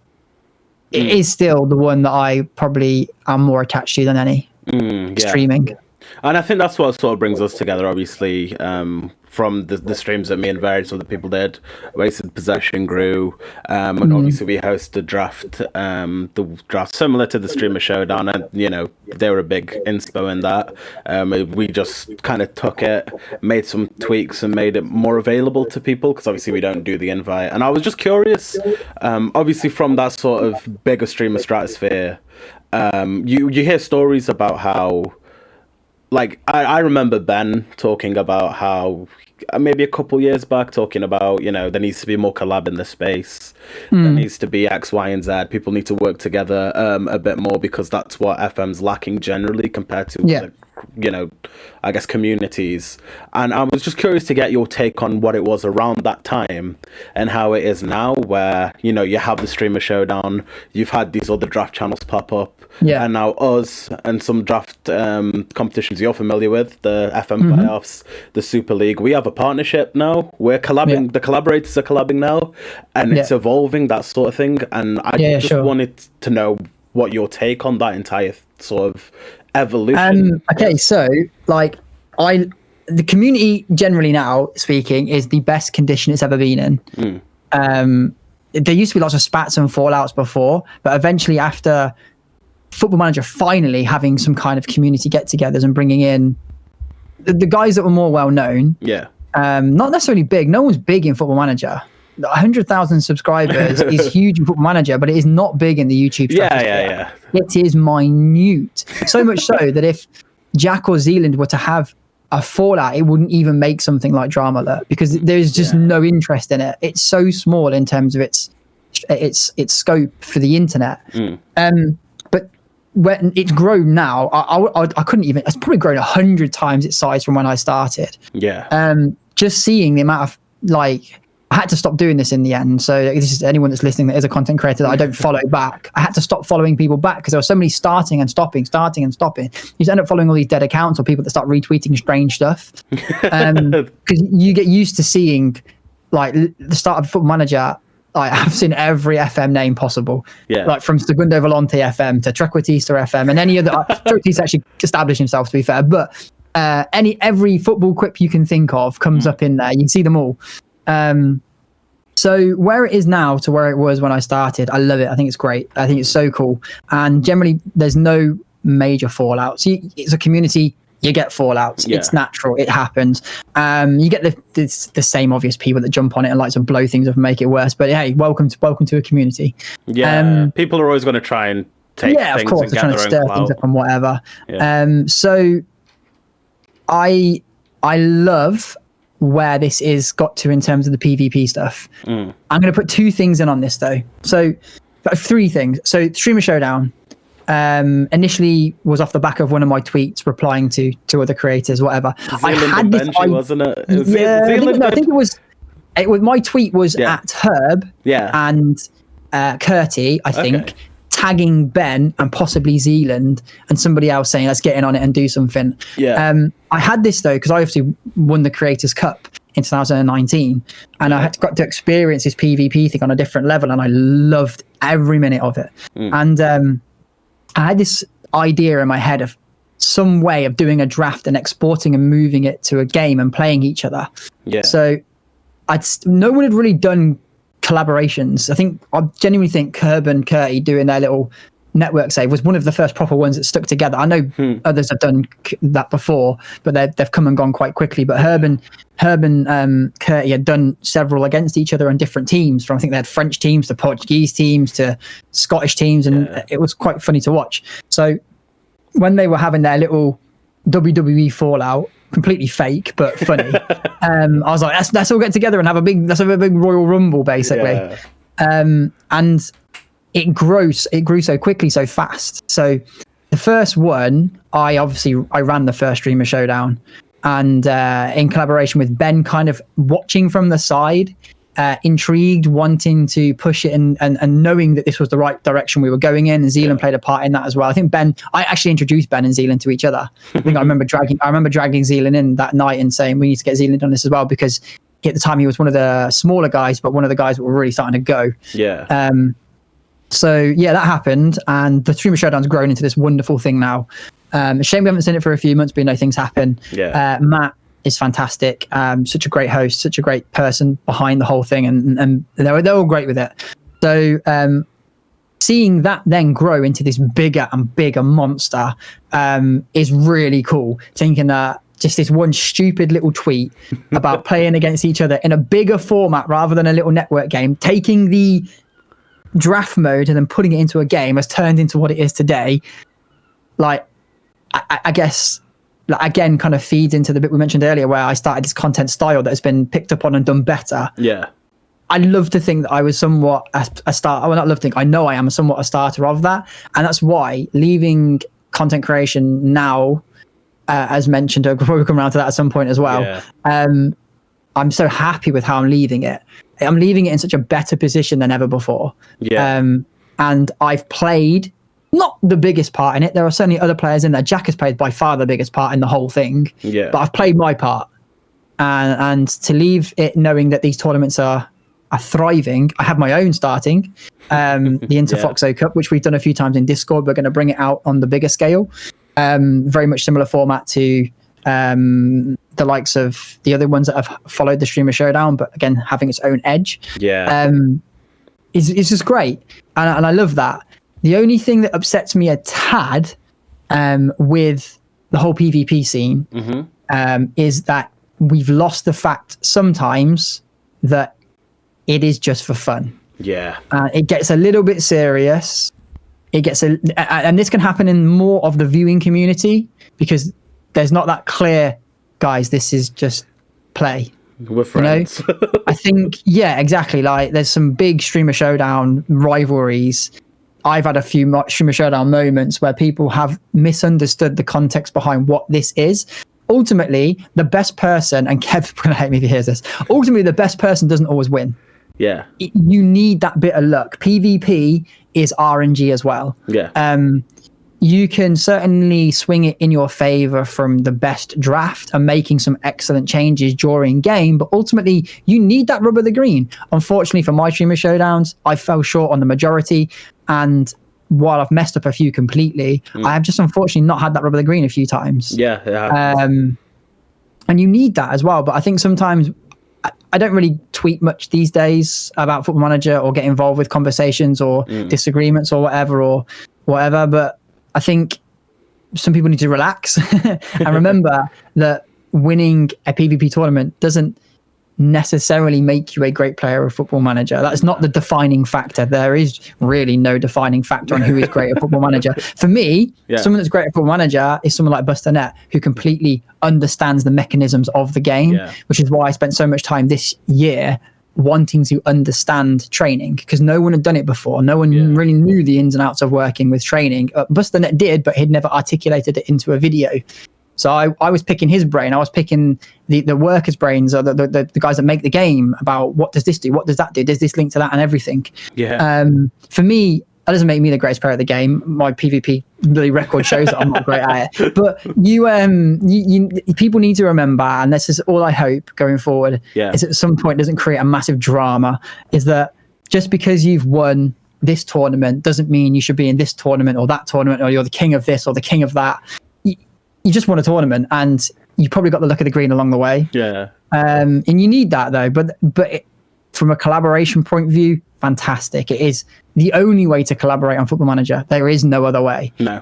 It is still the one that I probably am more attached to than any streaming. And I think that's what sort of brings us together, obviously, from the streams that me and various other people did. Wasted Possession grew, and obviously we hosted the draft similar to the Streamer Showdown, and they were a big inspo in that. We just kind of took it, made some tweaks, and made it more available to people, because obviously we don't do the invite. And I was just curious, obviously from that sort of bigger streamer stratosphere, you hear stories about how, like, I remember Ben talking about how maybe a couple years back talking about, there needs to be more collab in the space. There needs to be X, Y, and Z. People need to work together a bit more, because that's what FM's lacking generally compared to, I guess, communities. And I was just curious to get your take on what it was around that time and how it is now, where, you have the Streamer Showdown, you've had these other draft channels pop up, and now us and some draft competitions you're familiar with, the FM playoffs, the Super League. We have a partnership now. We're collabing. The collaborators are collabing now, and it's evolving, that sort of thing. And I just wanted to know what your take on that entire sort of evolution. Okay, so like the community generally now speaking is the best condition it's ever been in. There used to be lots of spats and fallouts before, but eventually after Football Manager finally having some kind of community get-togethers and bringing in the guys that were more well-known, not necessarily big. No one's big in Football Manager. 100,000 subscribers is huge in Football Manager, but it is not big in the YouTube. It is minute. So much so that if Jack or Zealand were to have a Fallout, it wouldn't even make something like Drama Alert because there's just no interest in it. It's so small in terms of its scope for the internet. But when it's grown now, I couldn't even. It's probably grown 100 times its size from when I started. Just seeing the amount of like. I had to stop doing this in the end. So this is anyone that's listening that is a content creator that I don't follow back. I had to stop following people back because there were so many starting and stopping. You just end up following all these dead accounts or people that start retweeting strange stuff. Because you get used to seeing like the start of Football Manager. Like, I've seen every FM name possible. Like from Segundo Volante FM to Trequartista FM and any other. Trequartista actually established himself, to be fair. But every football quip you can think of comes up in there. You can see them all. So where it is now to where it was when I started, I love it. I think it's great. I think it's so cool. And generally, there's no major fallouts. It's a community. You get fallouts. It's natural. It happens. You get the same obvious people that jump on it and like to blow things up and make it worse. But hey, welcome to a community. People are always going to try and take things of course, and they're get trying to their stir own clout. things up and whatever. So I love where this is got to in terms of the PvP stuff. I'm going to put 2 things in on this though. So 3 things. So Streamer Showdown initially was off the back of one of my tweets replying to other creators, whatever. I had this wasn't it? I think it was my tweet was at Herb and Curty, I think, tagging Ben and possibly Zealand and somebody else saying let's get in on it and do something. I had this though because I obviously won the Creators Cup in 2019 and I got to experience this PvP thing on a different level and I loved every minute of it. And I had this idea in my head of some way of doing a draft and exporting and moving it to a game and playing each other. So no one had really done collaborations. I genuinely think Herb and Curty doing their little network save was one of the first proper ones that stuck together. I know others have done that before, but they've come and gone quite quickly. But Herb and Curty had done several against each other on different teams. From I think they had French teams to Portuguese teams to Scottish teams, and it was quite funny to watch. So when they were having their little WWE fallout, completely fake but funny, I was like, let's all get together and have a big Royal Rumble, basically. And it grew so quickly, so fast. So the first one, I ran the first Streamer Showdown, and in collaboration with Ben, kind of watching from the side, intrigued, wanting to push it and knowing that this was the right direction we were going in, and Zealand played a part in that as well. I think I actually introduced Ben and Zealand to each other. I think I remember dragging Zealand in that night and saying we need to get Zealand on this as well, because at the time he was one of the smaller guys, but one of the guys that were really starting to go. So that happened, and the Streamer Showdown's grown into this wonderful thing now. Shame we haven't seen it for a few months, but things happen. Matt is fantastic, such a great host, such a great person behind the whole thing, and they're all great with it. So seeing that then grow into this bigger and bigger monster is really cool. Thinking that just this one stupid little tweet about playing against each other in a bigger format rather than a little network game, taking the draft mode and then putting it into a game, has turned into what it is today. Like, I guess, like, again, kind of feeds into the bit we mentioned earlier where I started this content style that has been picked up on and done better. I love to think that I was somewhat a starter. Well, not love to think, I know I am somewhat a starter of that. And that's why leaving content creation now, as mentioned, I'll probably come around to that at some point as well. I'm so happy with how I'm leaving it. I'm leaving it in such a better position than ever before. And I've played not the biggest part in it. There are certainly other players in there. Jack has played by far the biggest part in the whole thing. But I've played my part. And to leave it knowing that these tournaments are thriving. I have my own starting, the Interfoxo Cup, which we've done a few times in Discord. We're going to bring it out on the bigger scale. Very much similar format to the likes of the other ones that have followed the Streamer Showdown, but again, having its own edge. It's just great. And I love that. The only thing that upsets me a tad with the whole PvP scene is that we've lost the fact sometimes that it is just for fun. It gets a little bit serious. And this can happen in more of the viewing community because there's not that clear guys, this is just play. We're friends. You know? I think, yeah, exactly. Like, there's some big Streamer Showdown rivalries. I've had a few Streamer Showdown moments where people have misunderstood the context behind what this is. Ultimately, the best person, and Kev's going to hate me if he hears this, ultimately, the best person doesn't always win. Yeah. You need that bit of luck. PvP is RNG as well. Yeah. You can certainly swing it in your favor from the best draft and making some excellent changes during game, but ultimately you need that rub of the green. Unfortunately for my Streamer Showdowns, I fell short on the majority, and while I've messed up a few completely, I have just unfortunately not had that rub of the green a few times. Yeah, it happens. And you need that as well. But I think sometimes I don't really tweet much these days about Football Manager or get involved with conversations or disagreements or whatever. But I think some people need to relax and remember that winning a PvP tournament doesn't necessarily make you a great player of Football Manager. That's not the defining factor. There is really no defining factor on who is great at Football Manager. For me, someone that's great at Football Manager is someone like BusterNet, who completely understands the mechanisms of the game, which is why I spent so much time this year wanting to understand training, because no one had done it before. No one really knew the ins and outs of working with training. BusterNet did, but he'd never articulated it into a video. So I was picking his brain. I was picking the workers' brains, or the guys that make the game, about what does this do? What does that do? Does this link to that and everything? Yeah. For me, that doesn't make me the greatest player of the game. My PvP record shows that I'm not great at it. But you people need to remember, and this is all I hope going forward, is at some point doesn't create a massive drama, is that just because you've won this tournament doesn't mean you should be in this tournament or that tournament, or you're the king of this or the king of that. You just won a tournament, and you probably got the luck of the green along the way. Yeah. And you need that though. But from a collaboration point of view, fantastic. It is the only way to collaborate on Football Manager. There is no other way. No.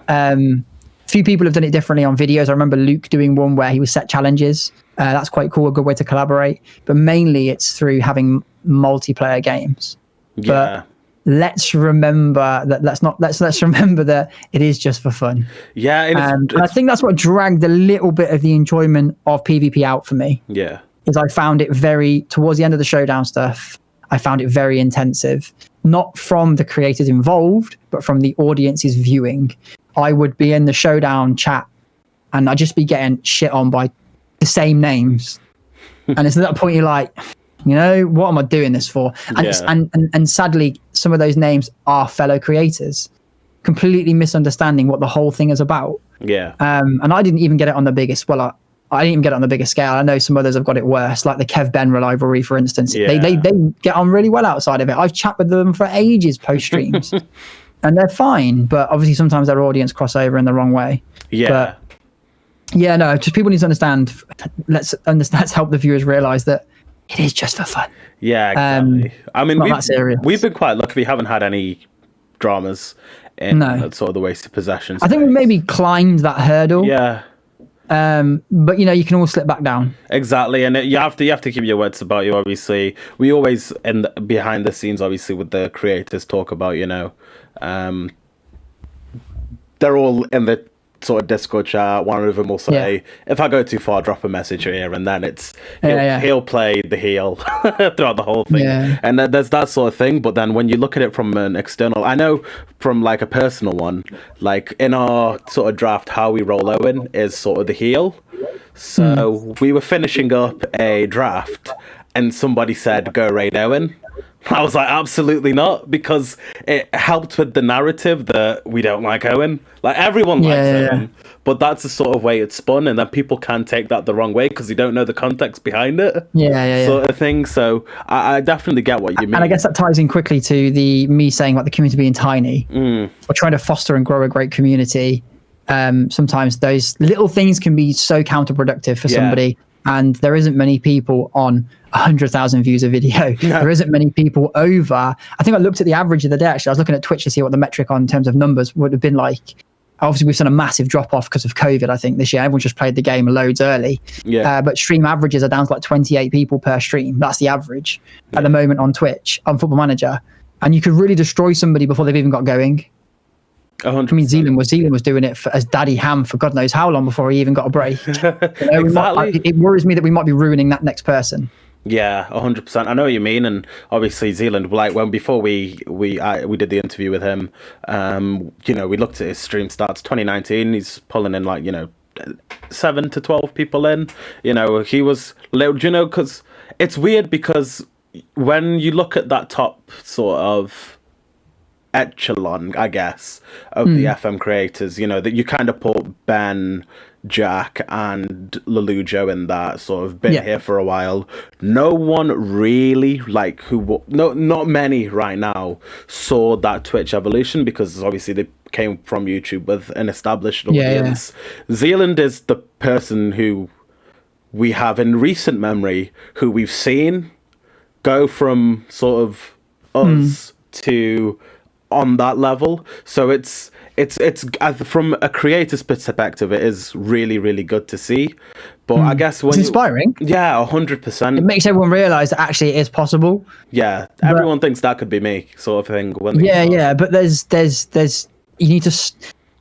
Few people have done it differently on videos. I remember Luke doing one where he was set challenges. That's quite cool, a good way to collaborate. But mainly it's through having multiplayer games. Yeah. But let's remember that. Let's remember that it is just for fun. Yeah, and I think that's what dragged a little bit of the enjoyment of PvP out for me. Yeah, is I found it towards the end of the showdown stuff, I found it very intensive. Not from the creators involved, but from the audience's viewing. I would be in the showdown chat, and I'd just be getting shit on by the same names, and it's at that point you're like, you know, what am I doing this for? And sadly, some of those names are fellow creators, completely misunderstanding what the whole thing is about. Yeah. And I didn't even get it on the biggest. Well, I didn't even get it on the biggest scale. I know some others have got it worse, like the Kev Ben rivalry, for instance. Yeah. They get on really well outside of it. I've chatted with them for ages post streams, and they're fine. But obviously, sometimes their audience cross over in the wrong way. Yeah. But yeah, no, just people need to understand. Let's help the viewers realize that it is just for fun. Yeah, exactly. I mean, we've been quite lucky. We haven't had any dramas in sort of the wasted possessions. I think we maybe climbed that hurdle. Yeah. But you know, you can all slip back down. Exactly, and you have to keep your wits about you. Obviously, we always behind the scenes, obviously, with the creators talk about, you know, they're all in the sort of Discord chat. One of them will say, if I go too far, drop a message here, and then he'll play the heel throughout the whole thing. Yeah. And there's that sort of thing. But then when you look at it from an external, I know from like a personal one, like in our sort of draft, how we roll Owen is sort of the heel. So we were finishing up a draft, and somebody said, "Go raid Owen." I was like, absolutely not, because it helped with the narrative that we don't like Owen. Like, everyone likes Owen, but that's the sort of way it's spun, and then people can take that the wring way because you don't know the context behind it. Sort of thing. So I definitely get what you mean. And I guess that ties in quickly to me saying about the community being tiny. We're trying to foster and grow a great community. Sometimes those little things can be so counterproductive for somebody. And there isn't many people on 100,000 views a video. No. There isn't many people over. I think I looked at the average of the day, actually. I was looking at Twitch to see what the metric on in terms of numbers would have been like. Obviously, we've seen a massive drop off because of COVID, I think, this year. Everyone just played the game loads early. But stream averages are down to like 28 people per stream. That's the average at the moment on Twitch, on Football Manager. And you could really destroy somebody before they've even got going. 100%. I mean, Zealand was doing it as Daddy Ham for God knows how long before he even got a break. Exactly. It worries me that we might be ruining that next person. Yeah, 100%. I know what you mean, and obviously Zealand. Like before we did the interview with him, we looked at his stream stats. 2019, he's pulling in 7 to 12 people in. He was because it's weird because when you look at that top sort of echelon, I guess, of the FM creators, that you kind of put Ben, Jack, and Lelujo in that sort of been here for a while. No one really not many right now saw that Twitch evolution because obviously they came from YouTube with an established audience. Yeah. Zealand is the person who we have in recent memory who we've seen go from sort of us to on that level. So it's from a creator's perspective, it is really, really good to see. But I guess it's inspiring. Yeah, 100%. It makes everyone realize that actually it is possible. Yeah, everyone thinks that could be me, sort of thing. But there's you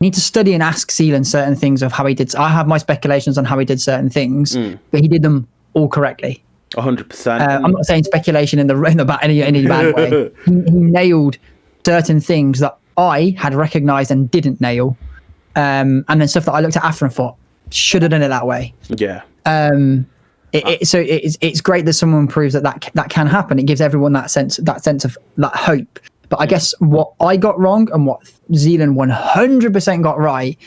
need to study and ask Zealand certain things of how he did. I have my speculations on how he did certain things, but he did them all correctly. 100%. I'm not saying speculation in any bad way. He nailed certain things that I had recognized and didn't nail, and then stuff that I looked at after and thought should have done it that way. Yeah. It's great that someone proves that can happen. It gives everyone that sense of that hope. But I guess what I got wrong and what Zealand 100% got right,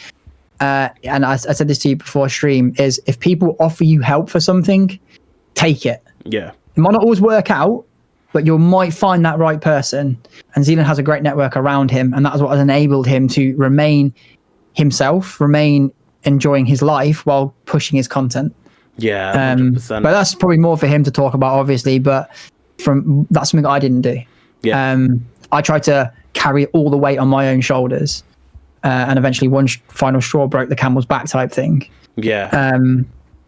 and I said this to you before stream, is if people offer you help for something, take it. Yeah. It might not always work out, but you might find that right person. And Zealand has a great network around him, and that's what has enabled him to remain himself, remain enjoying his life while pushing his content. Yeah, 100%. But that's probably more for him to talk about, obviously. But that's something I didn't do. Yeah. I tried to carry all the weight on my own shoulders, and eventually one final straw broke the camel's back type thing. Yeah.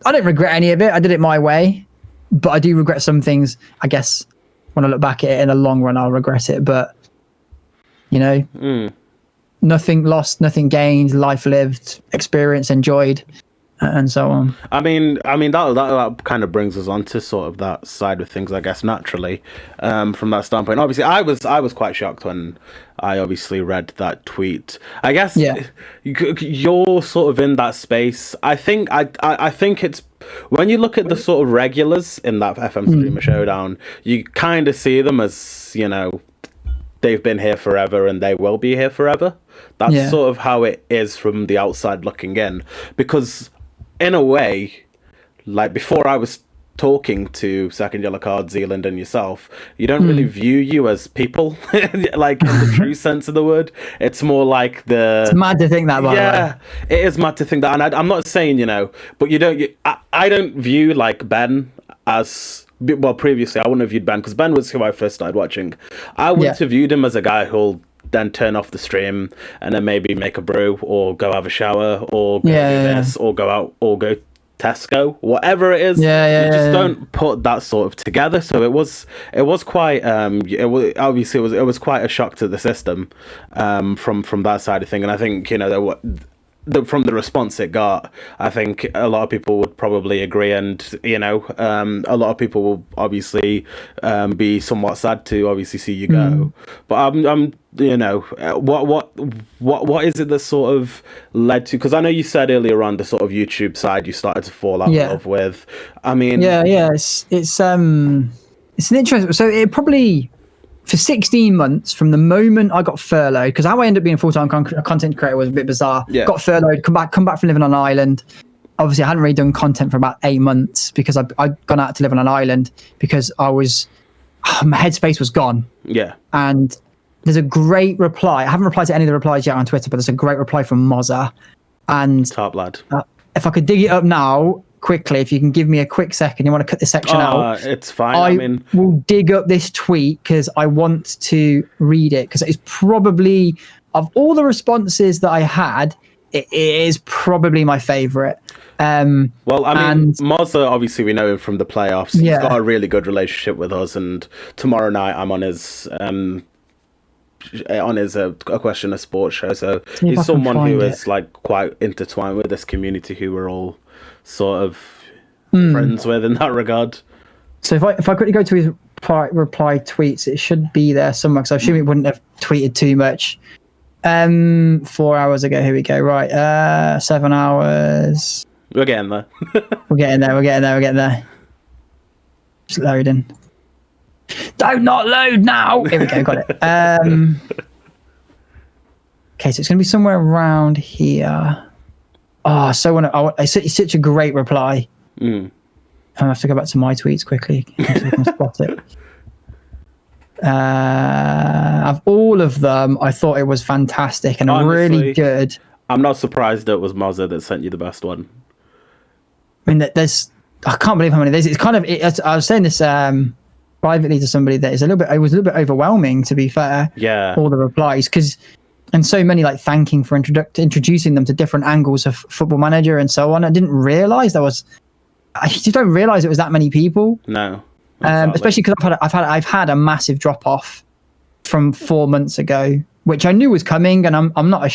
I don't regret any of it. I did it my way, but I do regret some things. I guess when I look back at it in the long run, I'll regret it. But nothing lost, nothing gained, life lived, experience enjoyed, and so on. I mean that kind of brings us on to sort of that side of things, I guess, naturally, from that standpoint. Obviously, I was quite shocked when I obviously read that tweet. I guess you're sort of in that space. I think it's when you look at the sort of regulars in that FM Streamer Showdown, you kind of see them as, they've been here forever and they will be here forever. That's sort of how it is from the outside looking in. Because in a way, like before I was talking to Second Yellow Card, Zealand and yourself, you don't really view you as people, like in the true sense of the word. It's more like It's mad to think that, by the way. It is mad to think that. And I'm not saying, but I don't view like Ben as... Well, previously, I wouldn't have viewed Ben, because Ben was who I first started watching. I wouldn't have viewed him as a guy who'll then turn off the stream and then maybe make a brew or go have a shower or go do this or go out or go Tesco, whatever it is. You just don't put that sort of together. So it was quite it was quite a shock to the system from that side of thing. And I think from the response it got, I think a lot of people would probably agree, and a lot of people will obviously be somewhat sad to obviously see you go. But I'm what is it that sort of led to? Because I know you said earlier on the sort of YouTube side you started to fall out of love with. I mean, it's an interesting. So it probably. For 16 months, from the moment I got furloughed, because how I ended up being a full-time content creator was a bit bizarre. Got furloughed, come back from living on an island. Obviously, I hadn't really done content for about 8 months because I'd gone out to live on an island because my headspace was gone. Yeah. And there's a great reply. I haven't replied to any of the replies yet on Twitter, but there's a great reply from Mozza. And top lad. If I could dig it up now, quickly, if you can give me a quick second, you want to cut this section out? It's fine. I will dig up this tweet because I want to read it, because it's probably, of all the responses that I had, it is probably my favorite. Well, I mean, Mozza, obviously we know him from the playoffs. He's got a really good relationship with us, and tomorrow night I'm on his on his a question of sports show. So he's someone who is like quite intertwined with this community who we're all sort of friends with in that regard. So if I quickly go to his reply tweets, it should be there somewhere, because I assume he wouldn't have tweeted too much. 4 hours ago, here we go. Right, 7 hours. We're getting there. We're getting there. Just loading. Don't not load now. Here we go, got it. Okay, so it's going to be somewhere around here. Oh, it's such a great reply. I have to go back to my tweets quickly so I can spot it. Of all of them, I thought it was fantastic and honestly, really good. I'm not surprised it was Mozza that sent you the best one. I mean, I can't believe how many there's. It's kind of. I was saying this privately to somebody that it was a little bit overwhelming, to be fair. Yeah. All the replies, and so many like thanking for introducing them to different angles of Football Manager and so on. I didn't realize I just don't realize it was that many people. No. Especially because I've had a massive drop off from 4 months ago, which I knew was coming, and I'm not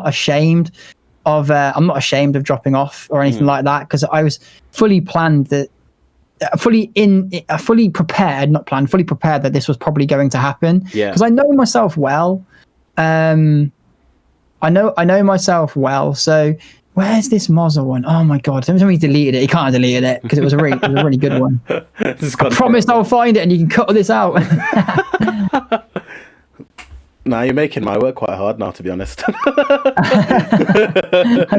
ashamed of dropping off or anything like that, because I was fully planned that. Fully prepared that this was probably going to happen. Yeah. Because I know myself well. I know myself well. So where's this Mozza one? Oh my god! Somebody deleted it. He can't have deleted it because it was a really good one. I promise I'll find it and you can cut this out. Nah, you're making my work quite hard now, to be honest. I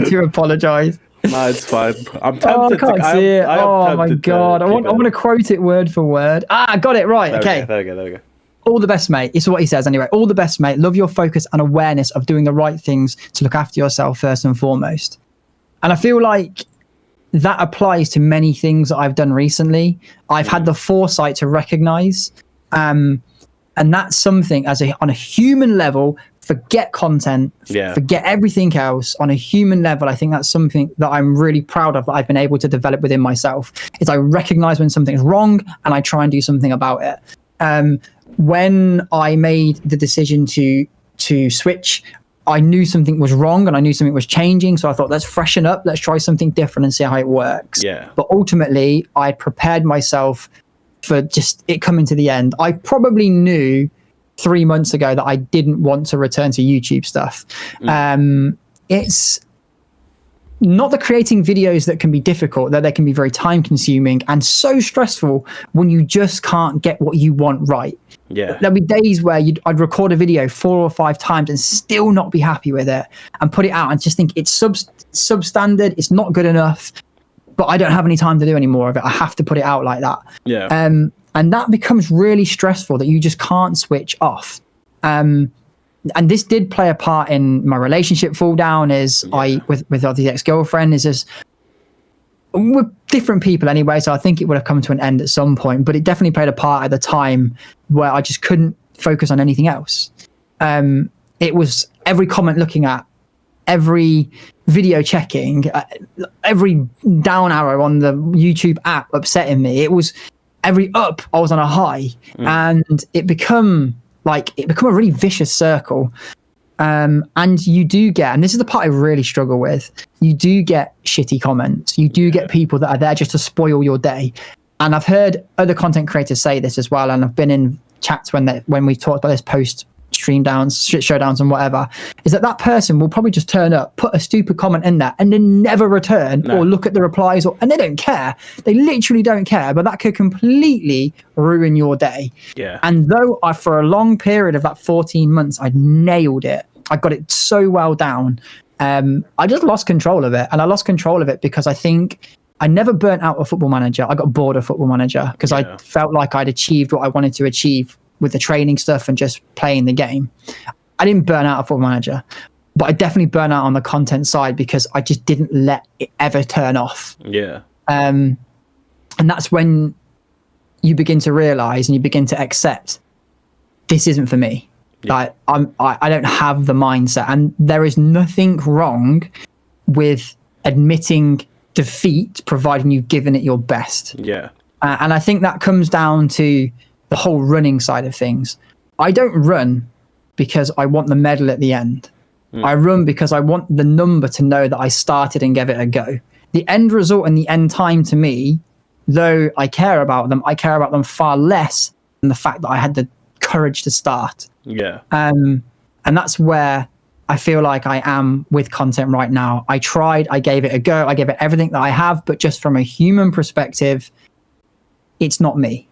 do apologise. No, it's fine. I'm tempted. I can't see it. Oh my god! I want to quote it word for word. I got it right. Okay. There we go. All the best, mate. It's what he says anyway. All the best, mate. Love your focus and awareness of doing the right things to look after yourself first and foremost. And I feel like that applies to many things that I've done recently. I've had the foresight to recognize, and that's something on a human level. Forget content, forget everything else. On a human level, I think that's something that I'm really proud of, that I've been able to develop within myself, is I recognize when something's wrong and I try and do something about it. When I made the decision to switch, I knew something was wrong and I knew something was changing. So I thought, let's freshen up, let's try something different and see how it works. Yeah. But ultimately, I prepared myself for just it coming to the end. I probably knew 3 months ago that I didn't want to return to YouTube stuff. It's not the creating videos that can be difficult, that they can be very time consuming and so stressful when you just can't get what you want right. Yeah. There'll be days where I'd record a video 4 or 5 times and still not be happy with it and put it out and just think it's substandard, it's not good enough, but I don't have any time to do any more of it. I have to put it out like that. Yeah. And that becomes really stressful, that you just can't switch off. And this did play a part in my relationship fall down with the ex-girlfriend, is just with different people anyway. So I think it would have come to an end at some point, but it definitely played a part at the time where I just couldn't focus on anything else. It was every comment looking at, every video checking, every down arrow on the YouTube app upsetting me. It was every up, I was on a high, and it become a really vicious circle. And you do get, and this is the part I really struggle with, you do get shitty comments. You do get people that are there just to spoil your day. And I've heard other content creators say this as well, and I've been in chats when we talked about this post stream downs, showdowns and whatever, is that person will probably just turn up, put a stupid comment in there and then never return or look at the replies, and they don't care. They literally don't care, but that could completely ruin your day. Yeah. And though for a long period of that 14 months, I'd nailed it. I got it so well down. I just lost control of it. And I lost control of it because I think I never burnt out a Football Manager. I got bored of Football Manager because I felt like I'd achieved what I wanted to achieve with the training stuff and just playing the game. I didn't burn out a Football Manager, but I definitely burn out on the content side because I just didn't let it ever turn off. Yeah. And that's when you begin to realize and you begin to accept this isn't for me. Yeah. I don't have the mindset, and there is nothing wrong with admitting defeat, providing you've given it your best. Yeah. And I think that comes down to the whole running side of things. I don't run because I want the medal at the end. I run because I want the number to know that I started and gave it a go. The end result and the end time to me, though I care about them far less than the fact that I had the courage to start. Yeah. And that's where I feel like I am with content right now. I tried, I gave it a go, I gave it everything that I have, but just from a human perspective, it's not me.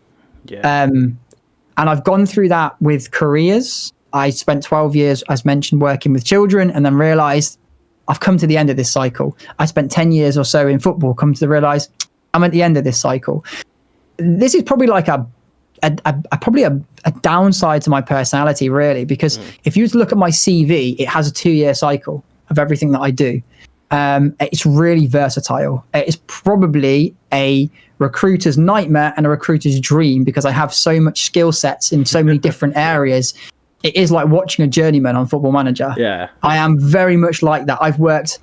Yeah. And I've gone through that with careers. I spent 12 years, as mentioned, working with children, and then realized I've come to the end of this cycle. I spent 10 years or so in football, come to realize I'm at the end of this cycle. This is probably like a downside to my personality, really, because if you were to look at my CV, it has a 2-year cycle of everything that I do. It's really versatile. It's probably a recruiter's nightmare and a recruiter's dream, because I have so much skill sets in so many different areas. It is like watching a journeyman on Football Manager. Yeah. I am very much like that. I've worked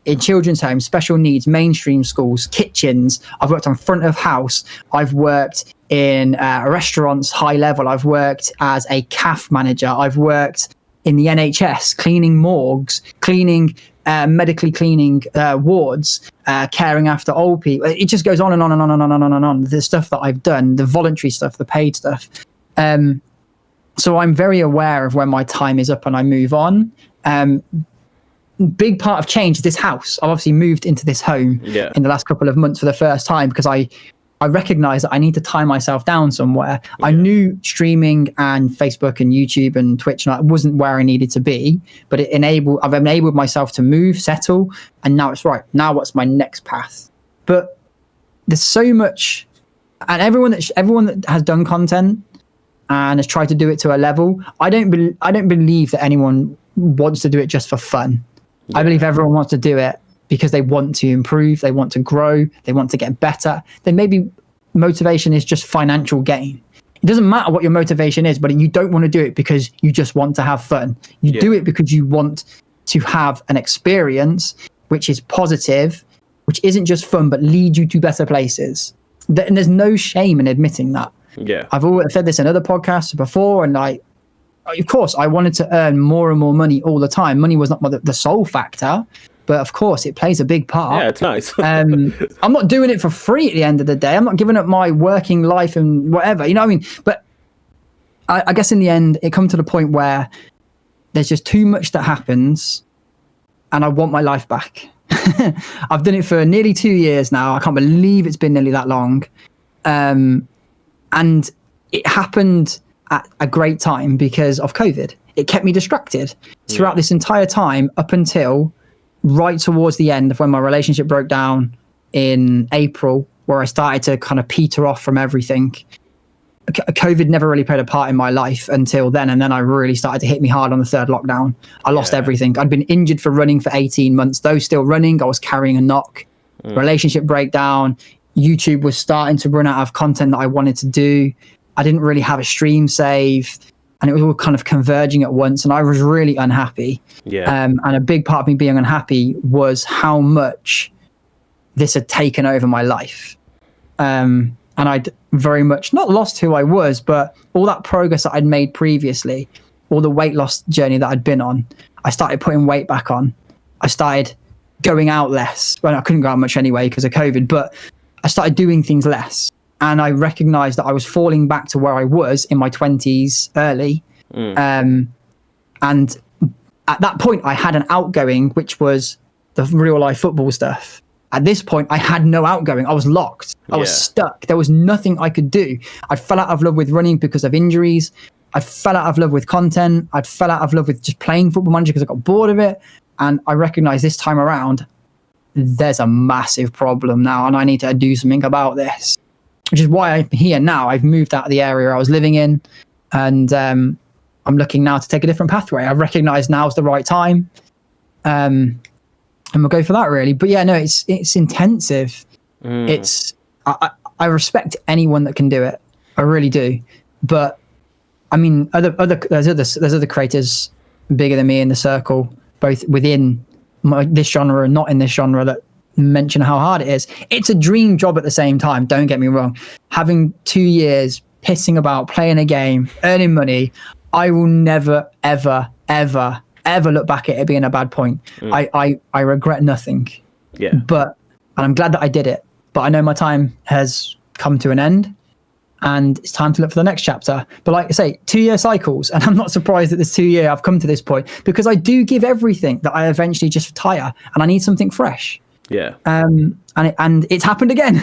in children's homes, special needs, mainstream schools, kitchens. I've worked on front of house. I've worked in restaurants, high level. I've worked as a CAF manager. I've worked in the NHS, cleaning morgues, medically cleaning wards, caring after old people. It just goes on and on and on and on and on and on. The stuff that I've done, the voluntary stuff, the paid stuff. So I'm very aware of when my time is up and I move on. Big part of change is this house. I've obviously moved into this home in the last couple of months for the first time, because I recognize that I need to tie myself down somewhere. I knew streaming and Facebook and YouTube and Twitch wasn't where I needed to be, but I've enabled myself to move, settle, and now it's right. Now what's my next path? But there's so much, and everyone that has done content and has tried to do it to a level, I don't believe that anyone wants to do it just for fun. Yeah. I believe everyone wants to do it because they want to improve, they want to grow, they want to get better. Then maybe motivation is just financial gain. It doesn't matter what your motivation is, but you don't want to do it because you just want to have fun. You do it because you want to have an experience which is positive, which isn't just fun, but leads you to better places. And there's no shame in admitting that. Yeah, I've always said this in other podcasts before, and of course, I wanted to earn more and more money all the time. Money was not the sole factor, but of course, it plays a big part. Yeah, it's nice. I'm not doing it for free at the end of the day. I'm not giving up my working life and whatever, you know what I mean? But I guess in the end, it comes to the point where there's just too much that happens, and I want my life back. I've done it for nearly 2 years now. I can't believe it's been nearly that long. And it happened at a great time because of COVID. It kept me distracted throughout this entire time, up until right towards the end of when my relationship broke down in April, where I started to kind of peter off from everything. COVID never really played a part in my life until then. And then I really started to hit me hard on the third lockdown. I lost everything. I'd been injured for running for 18 months, though still running. I was carrying a knock, relationship breakdown. YouTube was starting to run out of content that I wanted to do. I didn't really have a stream save, and it was all kind of converging at once. And I was really unhappy. And a big part of me being unhappy was how much this had taken over my life. And I'd very much not lost who I was, but all that progress that I'd made previously, all the weight loss journey that I'd been on, I started putting weight back on. I started going out less. Well, I couldn't go out much anyway because of COVID, but I started doing things less. And I recognized that I was falling back to where I was in my 20s early. And at that point, I had an outgoing, which was the real life football stuff. At this point, I had no outgoing. I was locked. I was stuck. There was nothing I could do. I fell out of love with running because of injuries. I fell out of love with content. I fell out of love with just playing Football Manager because I got bored of it. And I recognized this time around, there's a massive problem now, and I need to do something about this, which is why I'm here now. I've moved out of the area I was living in, and I'm looking now to take a different pathway. I've recognized now's the right time. And we'll go for that, really. But yeah, no, it's intensive. It's I respect anyone that can do it. I really do. But I mean, there's other creators bigger than me in the circle, both within this genre and not in this genre, that mention how hard it is. It's a dream job at the same time. Don't get me wrong. Having 2 years pissing about, playing a game, earning money, I will never, ever, ever, ever look back at it being a bad point. I regret nothing. Yeah. And I'm glad that I did it. But I know my time has come to an end, and it's time to look for the next chapter. But like I say, 2-year cycles, and I'm not surprised that this 2 year I've come to this point, because I do give everything that I eventually just tire, and I need something fresh. Yeah. And it's happened again.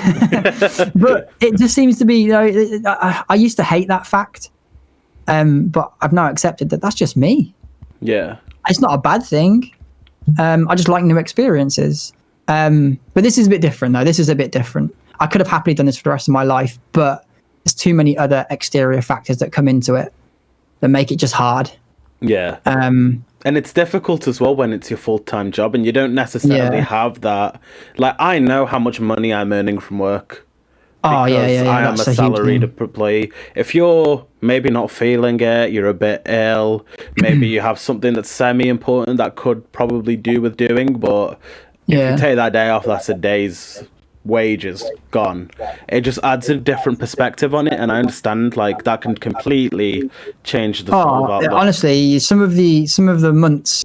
But it just seems to be, I used to hate that fact. But I've now accepted that that's just me. Yeah. It's not a bad thing. I just like new experiences. But this is a bit different, though. This is a bit different. I could have happily done this for the rest of my life, but there's too many other exterior factors that come into it that make it just hard. Yeah. And it's difficult as well when it's your full-time job and you don't necessarily have that. Like, I know how much money I'm earning from work. Oh, yeah. I am a salaried employee. If you're maybe not feeling it, you're a bit ill, maybe you have something that's semi-important that could probably do with doing, but if you take that day off, that's a day's wages gone. It just adds a different perspective on it, and I understand like that can completely change the honestly, some of the months,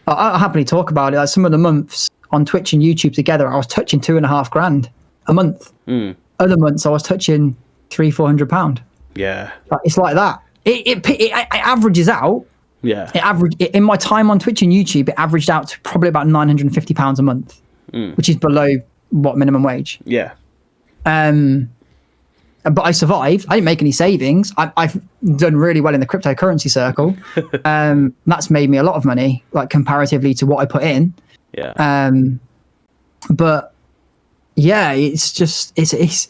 I'll happily talk about it, like some of the months on Twitch and YouTube together, I was touching £2,500 a month. Other months I was touching £300-400. Yeah, it's like that. It averages out. Yeah, in my time on Twitch and YouTube, it averaged out to probably about £950 a month, which is below what minimum wage. Yeah. But I survived. I didn't make any savings. I've done really well in the cryptocurrency circle. That's made me a lot of money, like comparatively to what I put in. Yeah. But yeah, it's just it's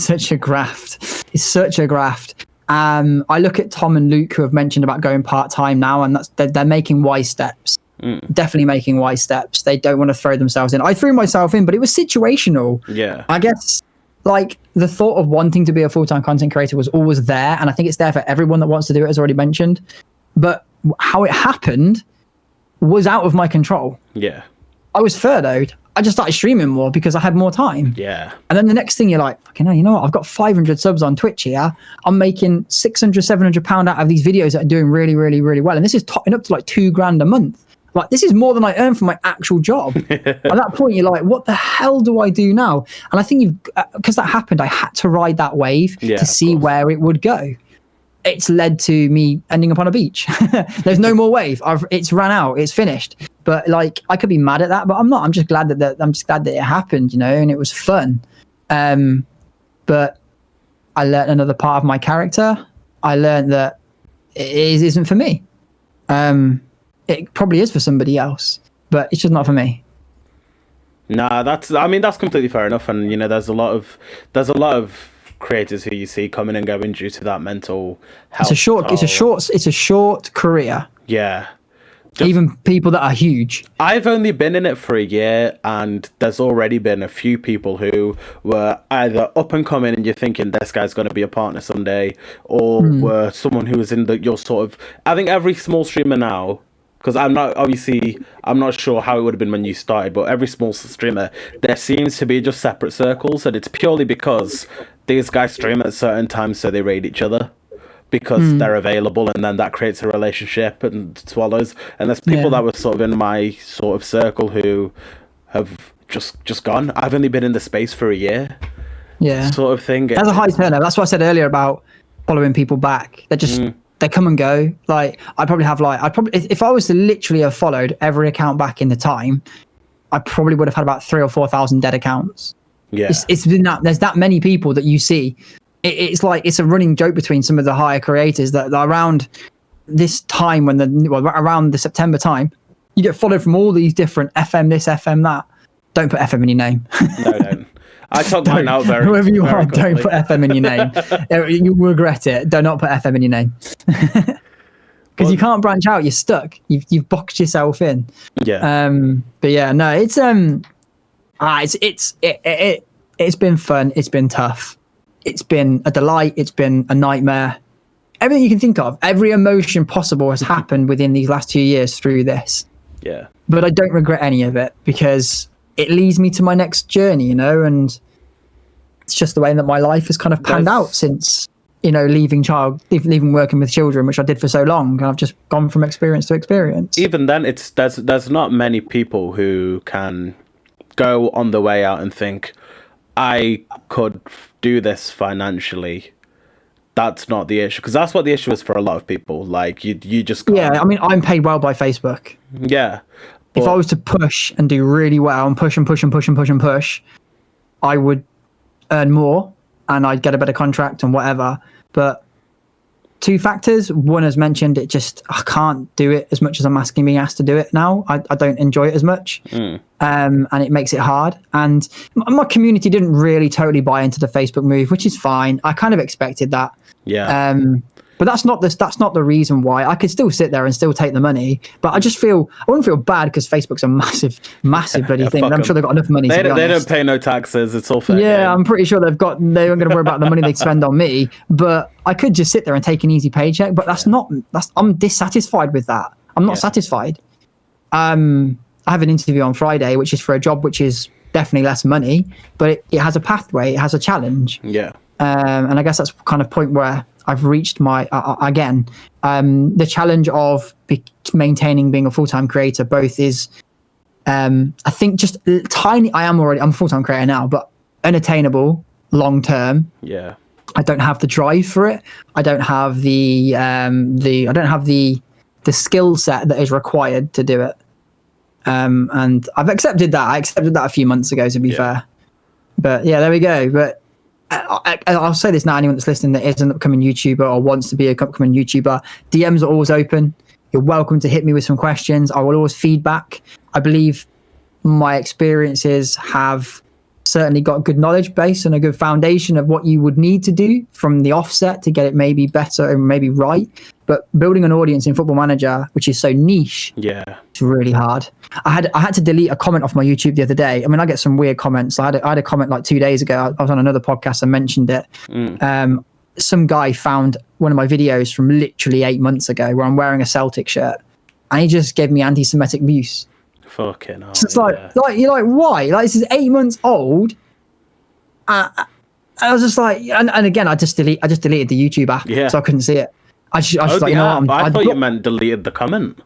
such a graft. It's such a graft. I look at Tom and Luke, who have mentioned about going part-time now, and they're making wise steps. Definitely making wise steps. They don't want to throw themselves in. I threw myself in, but it was situational. Yeah. I guess like the thought of wanting to be a full-time content creator was always there, and I think it's there for everyone that wants to do it, as already mentioned. But how it happened was out of my control. Yeah. I was furloughed. I just started streaming more because I had more time. Yeah. And then the next thing you're like, fucking hell, you know what? I've got 500 subs on Twitch here. I'm making £600-700 out of these videos that are doing really, really, really well. And this is topping up to like £2,000 a month. Like, this is more than I earn from my actual job. At that point, you're like, what the hell do I do now? And I think because that happened, I had to ride that wave to see where it would go. It's led to me ending up on a beach. There's no more wave. It's ran out. It's finished. But like, I could be mad at that, but I'm not. I'm just glad that it happened, and it was fun. But I learned another part of my character. I learned that it isn't for me. It probably is for somebody else, but it's just not for me. Nah, that's completely fair enough. And there's a lot of creators who you see coming and going due to that mental health. It's a short career. Yeah. Even people that are huge. I've only been in it for a year, and there's already been a few people who were either up and coming and you're thinking this guy's going to be a partner someday, or were someone who was in your sort of, I think every small streamer now, because I'm not sure how it would have been when you started, but every small streamer, there seems to be just separate circles, and it's purely because these guys stream at certain times, so they raid each other because they're available, and then that creates a relationship and swallows. And there's people that were sort of in my sort of circle who have just gone. I've only been in the space for a year. Yeah, sort of thing. That's a high turnover. That's what I said earlier about following people back. They're just they come and go. Like, if I was to literally have followed every account back in the time, I probably would have had about 3,000 or 4,000 dead accounts. Yeah, it's been that there's that many people that you see. It's like it's a running joke between some of the higher creators that around this time around the September time, you get followed from all these different FM this, FM that. Don't put FM in your name. No, don't. I took mine out very. Whoever you are, quickly. don't put FM in your name. You will regret it. Do not put FM in your name. Because you can't branch out. You're stuck. You've boxed yourself in. Yeah. But yeah, no, it's been fun. It's been tough. It's been a delight. It's been a nightmare. Everything you can think of, every emotion possible has happened within these last 2 years through this. Yeah. But I don't regret any of it because it leads me to my next journey, and it's just the way that my life has kind of panned out since leaving working with children, which I did for so long, and I've just gone from experience to experience. Even then, there's not many people who can go on the way out and think, I could do this financially. That's not the issue, because that's what the issue is for a lot of people. Like you just can't. Yeah, I mean, I'm paid well by Facebook. Yeah. If I was to push and do really well and push, I would earn more and I'd get a better contract and whatever. But two factors. One, as mentioned, I can't do it as much as I'm being asked to do it now. I don't enjoy it as much. And it makes it hard. And my community didn't really totally buy into the Facebook move, which is fine. I kind of expected that. Yeah. But that's not the reason why. I could still sit there and still take the money, but I wouldn't feel bad because Facebook's a massive bloody thing. I'm sure they've got enough money. They don't pay no taxes. It's all fair. Yeah, I'm pretty sure they aren't going to worry about the money they spend on me. But I could just sit there and take an easy paycheck. But I'm dissatisfied with that. I'm not satisfied. I have an interview on Friday, which is for a job which is definitely less money, but it has a pathway. It has a challenge. Yeah. And I guess that's kind of point where I've reached my the challenge of maintaining being a full-time creator. Both is I think just tiny. I'm a full-time creator now, but unattainable long term. Yeah, I don't have the drive for it. I don't have the skill set that is required to do it. And I've accepted that. I accepted that a few months ago, to be fair. But yeah, there we go. But I'll say this now, anyone that's listening that is an upcoming YouTuber or wants to be an upcoming YouTuber, DMs are always open. You're welcome to hit me with some questions. I will always feedback. I believe my experiences have certainly got a good knowledge base and a good foundation of what you would need to do from the offset to get it maybe better and maybe right. But building an audience in Football Manager, which is so niche, it's really hard. I had to delete a comment off my YouTube the other day. I mean, I get some weird comments. I had a comment like 2 days ago. I was on another podcast and mentioned it. Some guy found one of my videos from literally 8 months ago where I'm wearing a Celtic shirt, and he just gave me anti-Semitic abuse. Fucking hell. So it's like you're like, why? Like, this is 8 months old. I was just like, and again, I just deleted the YouTube app, so I couldn't see it. I thought you meant deleted the comment.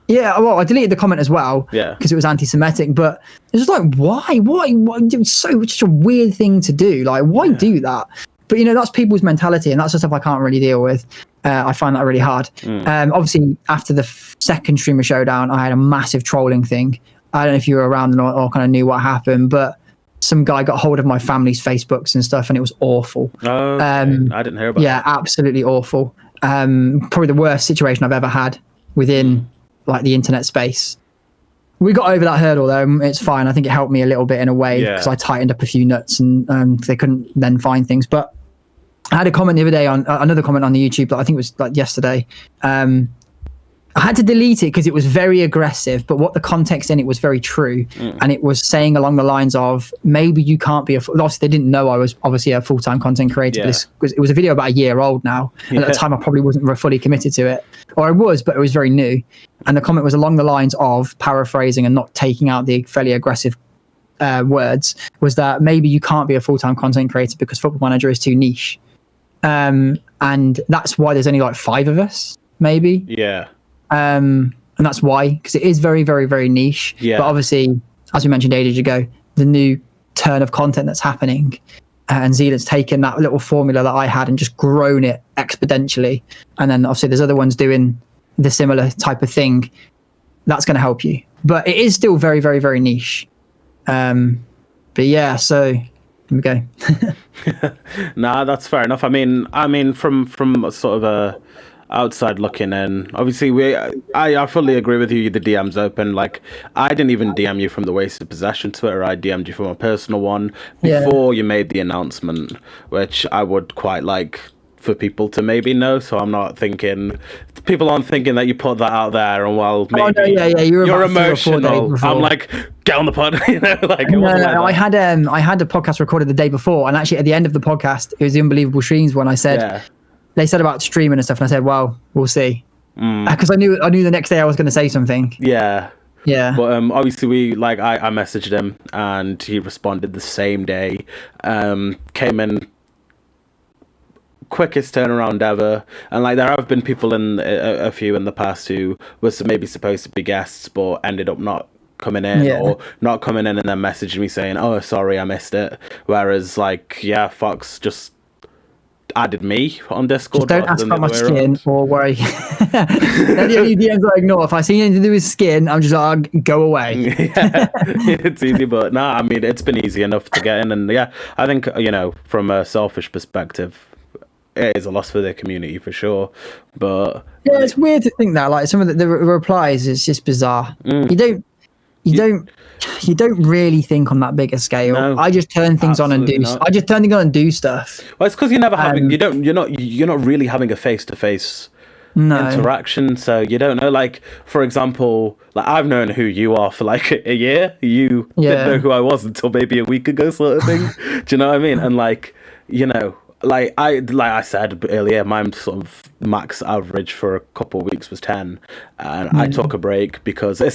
Yeah, well, I deleted the comment as well. Yeah, because it was anti-Semitic. But it's just like, why? It was such a weird thing to do. Like, why do that? But that's people's mentality, and that's the stuff I can't really deal with. I find that really hard. Obviously, after the second streamer showdown, I had a massive trolling thing. I don't know if you were around or kind of knew what happened, but some guy got hold of my family's Facebooks and stuff, and it was awful. Oh, okay. I didn't hear about that. Yeah, absolutely awful. Probably the worst situation I've ever had within like the internet space. We got over that hurdle though. It's fine. I think it helped me a little bit in a way because I tightened up a few nuts and they couldn't then find things. But I had a comment the other day on another comment on the YouTube that I think was like yesterday. I had to delete it because it was very aggressive, but what the context in it was very true. And it was saying along the lines of, maybe you can't be obviously they didn't know I was obviously a full-time content creator. But it was a video about a year old now. And at the time I probably wasn't fully committed to it, or I was, but it was very new. And the comment was along the lines of, paraphrasing and not taking out the fairly aggressive words, was that maybe you can't be a full-time content creator because Football Manager is too niche. And that's why there's only like 5 of us, maybe. Yeah. And that's why, because it is very, very, very niche. Yeah. But obviously, as we mentioned ages ago, the new turn of content that's happening, and Zealand's taken that little formula that I had and just grown it exponentially. And then obviously there's other ones doing the similar type of thing. That's going to help you. But it is still very, very, very niche. But yeah, so here we go. Nah, that's fair enough. I mean, from sort of a outside looking in, obviously I fully agree with you. The DM's open. Like, I didn't even DM you from the Wasted Possession Twitter. I DM'd you from a personal one before you made the announcement, which I would quite like for people to maybe know. So I'm not thinking, people aren't thinking that you put that out there and maybe you're emotional. I'm like, get on the pod, like. No, I had a podcast recorded the day before, and actually at the end of the podcast, it was the Unbelievable Streams one. I said, they said about streaming and stuff, and I said, well, we'll see, because I knew the next day I was going to say something. Yeah. But obviously I messaged him and he responded the same day. Came in quickest turnaround ever. And like there have been people in a few in the past who was maybe supposed to be guests but ended up not coming in or not coming in and then messaging me saying, oh, sorry, I missed it. Whereas like, yeah, Fox just added me on Discord. Just don't ask about my skin or worry. Any DMs I ignore. If I see anything to do with skin, I'm just like, go away. Yeah, it's easy, but no, I mean, it's been easy enough to get in. And yeah, I think, you know, from a selfish perspective, it is a loss for the community for sure. But yeah, it's weird to think that. Like some of the replies, it's just bizarre. You don't really think on that bigger scale. No, I just turn things on and do. Not. I just turn things on and do stuff. Well, it's because you're never having. You're not really having a face-to-face interaction, so you don't know. Like, for example, like I've known who you are for like a year. You didn't know who I was until maybe a week ago, sort of thing. Do you know what I mean? And like, you know. Like I said earlier, my sort of max average for a couple of weeks was 10, and I took a break because I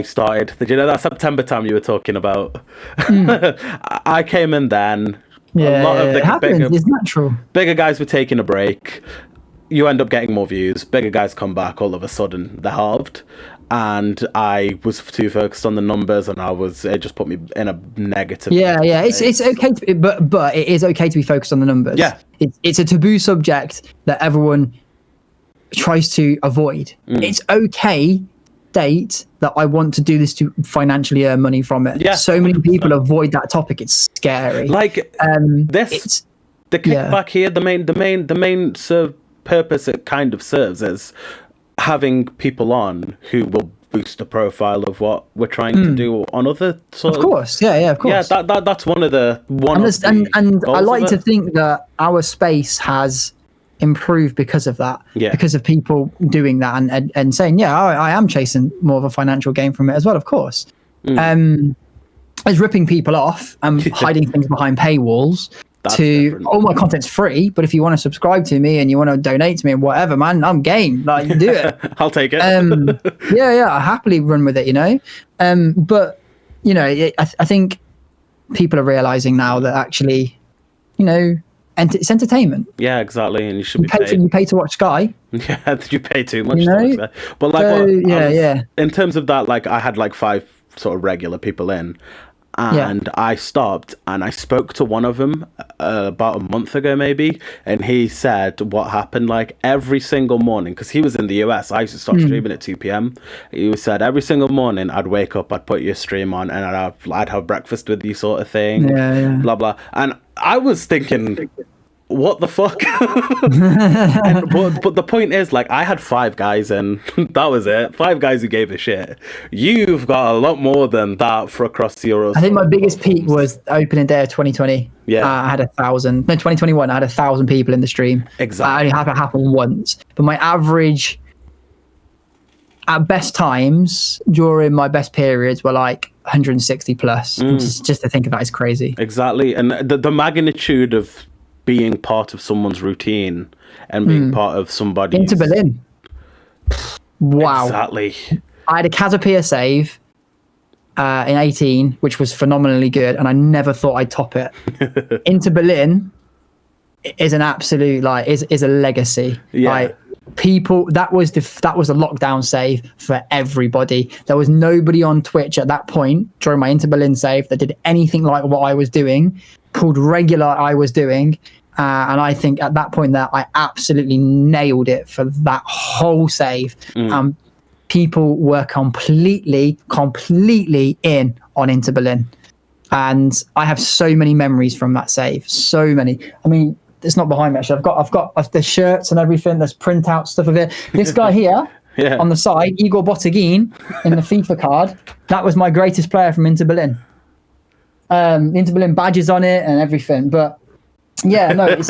started. You know that September time you were talking about? I came in then. Yeah, a lot of the it's natural. Bigger guys were taking a break. You end up getting more views. Bigger guys come back. All of a sudden, they're halved. And I was too focused on the numbers, and it just put me in a negative. Yeah. It's okay, but it is okay to be focused on the numbers. Yeah, it's a taboo subject that everyone tries to avoid. It's okay. State that I want to do this to financially earn money from it. Yeah, so many people avoid that topic. It's scary. Like the kickback here. The main purpose it kind of serves is having people on who will boost the profile of what we're trying to do on other sort of course. Of course. Yeah, that's one of the and I like to think that our space has improved because of that. Because of people doing that and saying, I am chasing more of a financial gain from it as well, of course. As ripping people off and hiding things behind paywalls. That's different. All my content's free, but if you want to subscribe to me and you want to donate to me and whatever, man, I'm game. Like, do it. I'll take it. I happily run with it, you know. But you know, I think people are realizing now that actually, you know, it's entertainment. Yeah, exactly, and you should be paid. You pay to watch Sky. Yeah, you pay too much. You know? But like, in terms of that, like, I had like 5 sort of regular people in. And I stopped and I spoke to one of them about a month ago maybe, and he said what happened like every single morning, because he was in the US. I used to start streaming at 2 p.m. He said every single morning I'd wake up, I'd put your stream on, and I'd have breakfast with you, sort of thing. Blah blah. And I was thinking, what the fuck? But the point is, like, I had 5 guys and that was it. 5 guys who gave a shit. You've got a lot more than that for across your. I think my biggest peak was opening day of 2020. I had 1,000. No, 2021. I had 1,000 people in the stream. Exactly. I only had it happen once, but my average at best times during my best periods were like 160 plus. Just to think of that is crazy. Exactly, and the magnitude of being part of someone's routine and being part of somebody's... Into Berlin. Wow. Exactly. I had a Caterpillar save in 18, which was phenomenally good, and I never thought I'd top it. Into Berlin is an absolute, like, is a legacy. Yeah. Like, people, that was a lockdown save for everybody. There was nobody on Twitch at that point during my Into Berlin save that did anything like what I was doing, called regular I was doing, and I think at that point that I absolutely nailed it for that whole save. People were completely in on Into Berlin, and I have so many memories from that save. So many. I mean, it's not behind me actually. I've got the shirts and everything. There's printout stuff of it. This guy here on the side, Igor Botagin in the FIFA card. That was my greatest player from Into Berlin. Inter Berlin badges on it and everything, but it's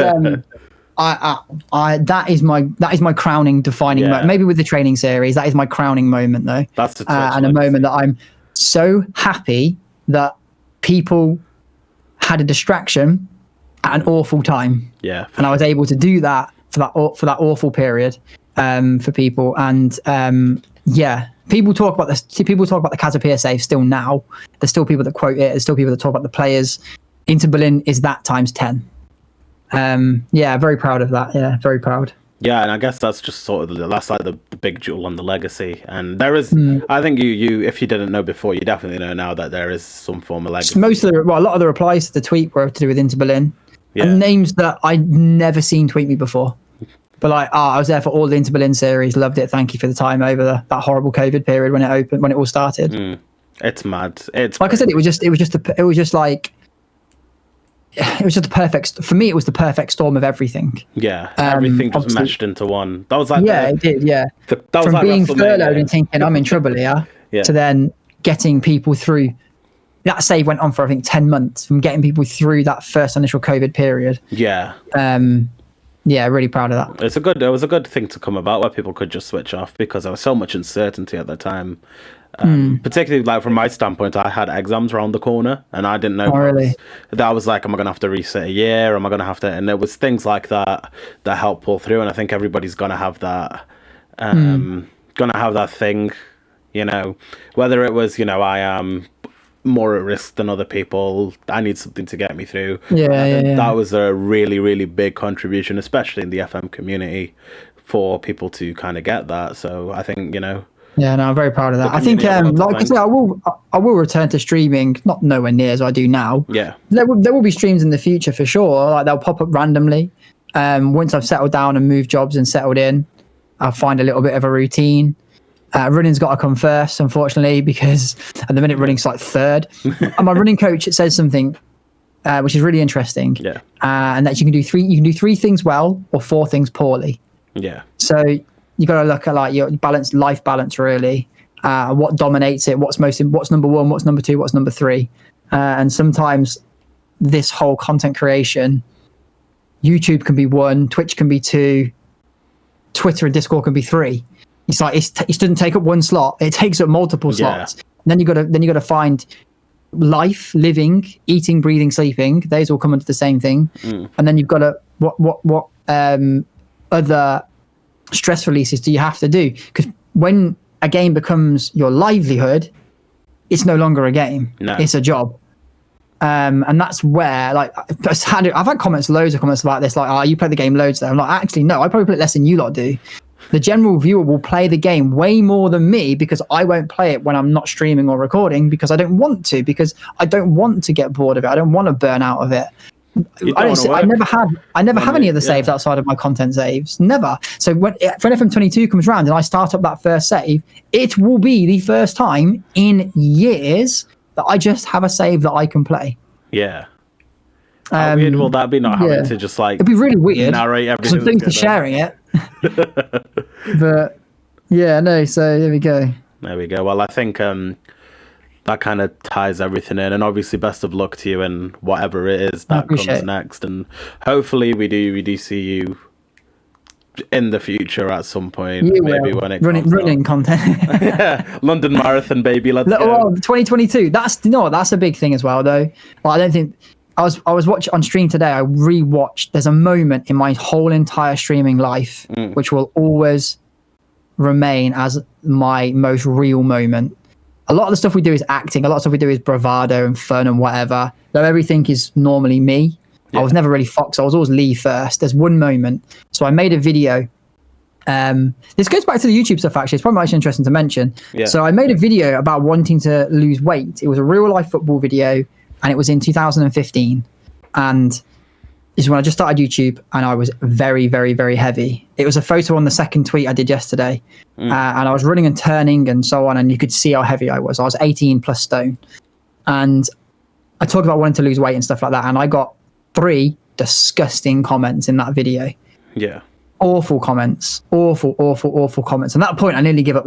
that is my crowning defining moment. Maybe with the training series, that is my crowning moment though. That's and a moment that I'm so happy that people had a distraction at an awful time. And I was able to do that for that awful period for people. And people talk about this. People talk about the Caterpillar save still now. There's still people that quote it. There's still people that talk about the players. Into Berlin is that times 10. Yeah, very proud of that. Yeah, very proud. Yeah, and I guess that's just sort of that's like the big jewel on the legacy. And there is, I think you if you didn't know before, you definitely know now that there is some form of legacy. A lot of the replies to the tweet were to do with Inter Berlin, and names that I'd never seen tweet me before. But like, I was there for all the Inter Berlin series, loved it. Thank you for the time over that horrible COVID period when it opened, when it all started. It's mad. It's like crazy. I said, it was just a perfect, for me, it was the perfect storm of everything. Yeah, everything just meshed into one. That was like it did. Yeah, that was from like being furloughed and thinking I'm in trouble here, to then getting people through. That save went on for I think 10 months, from getting people through that first initial COVID period. Yeah. Yeah, really proud of that. It was a good thing to come about where people could just switch off, because there was so much uncertainty at the time. Particularly like from my standpoint, I had exams around the corner and I didn't know. Oh, really? That was like, am I going to have to reset a year? Am I going to have to? And there was things like that helped pull through. And I think everybody's going to have that, going to have that thing, you know, whether it was, you know, I am more at risk than other people, I need something to get me through. That was a really, really big contribution, especially in the FM community, for people to kind of get that. So I think, you know, yeah, no, I'm very proud of that. I think, like I say, I will return to streaming, not nowhere near as I do now. Yeah, there will be streams in the future for sure. Like they'll pop up randomly. Once I've settled down and moved jobs and settled in, I'll find a little bit of a routine. Running's got to come first, unfortunately, because at the minute running's like third. And my running coach says something which is really interesting. Yeah, and that you can do three things well or four things poorly. Yeah. So you got to look at like your life balance, really. What dominates it? What's number one? What's number two? What's number three? And sometimes this whole content creation, YouTube can be one, Twitch can be two, Twitter and Discord can be three. It's like it doesn't take up one slot; it takes up multiple slots. And then you got to find life, living, eating, breathing, sleeping. Those all come under the same thing. And then you've got to what other stress releases do you have to do? Because when a game becomes your livelihood, it's no longer a game. No. It's a job. And that's where, like, I've had loads of comments about this, like, oh, you play the game loads there. I'm like, actually, no, I probably play it less than you lot do. The general viewer will play the game way more than me, because I won't play it when I'm not streaming or recording, because I don't want to, because I don't want to get bored of it. I don't want to burn out of it. I never have any of the saves outside of my content saves. Never. So when FM22 comes around and I start up that first save, it will be the first time in years that I just have a save that I can play. Yeah. How weird will that be, not having to just like... It'd be really weird. Narrate everything. I'm thanks to sharing it. But yeah, no, so there we go. There we go. Well, I think that kind of ties everything in, and obviously best of luck to you and whatever it is that comes next, and hopefully we do see you in the future at some point. Maybe when it running content. Yeah, London Marathon, baby. Let's go. Well, 2022. That's a big thing as well, though. Well, I don't think I was watching on stream today. I rewatched. There's a moment in my whole entire streaming life which will always remain as my most real moment. A lot of the stuff we do is acting. A lot of stuff we do is bravado and fun and whatever. Though everything is normally me. Yeah. I was never really Fox. I was always Leigh first. There's one moment. So I made a video. This goes back to the YouTube stuff, actually. It's probably actually interesting to mention. Yeah. So I made a video about wanting to lose weight. It was a real life football video, and it was in 2015. And this is when I just started YouTube, and I was very, very, very heavy. It was a photo on the second tweet I did yesterday. And I was running and turning and so on, and you could see how heavy I was. I was 18 plus stone. And I talked about wanting to lose weight and stuff like that, and I got 3 disgusting comments in that video. Yeah. Awful comments. Awful comments. And at that point, I nearly give up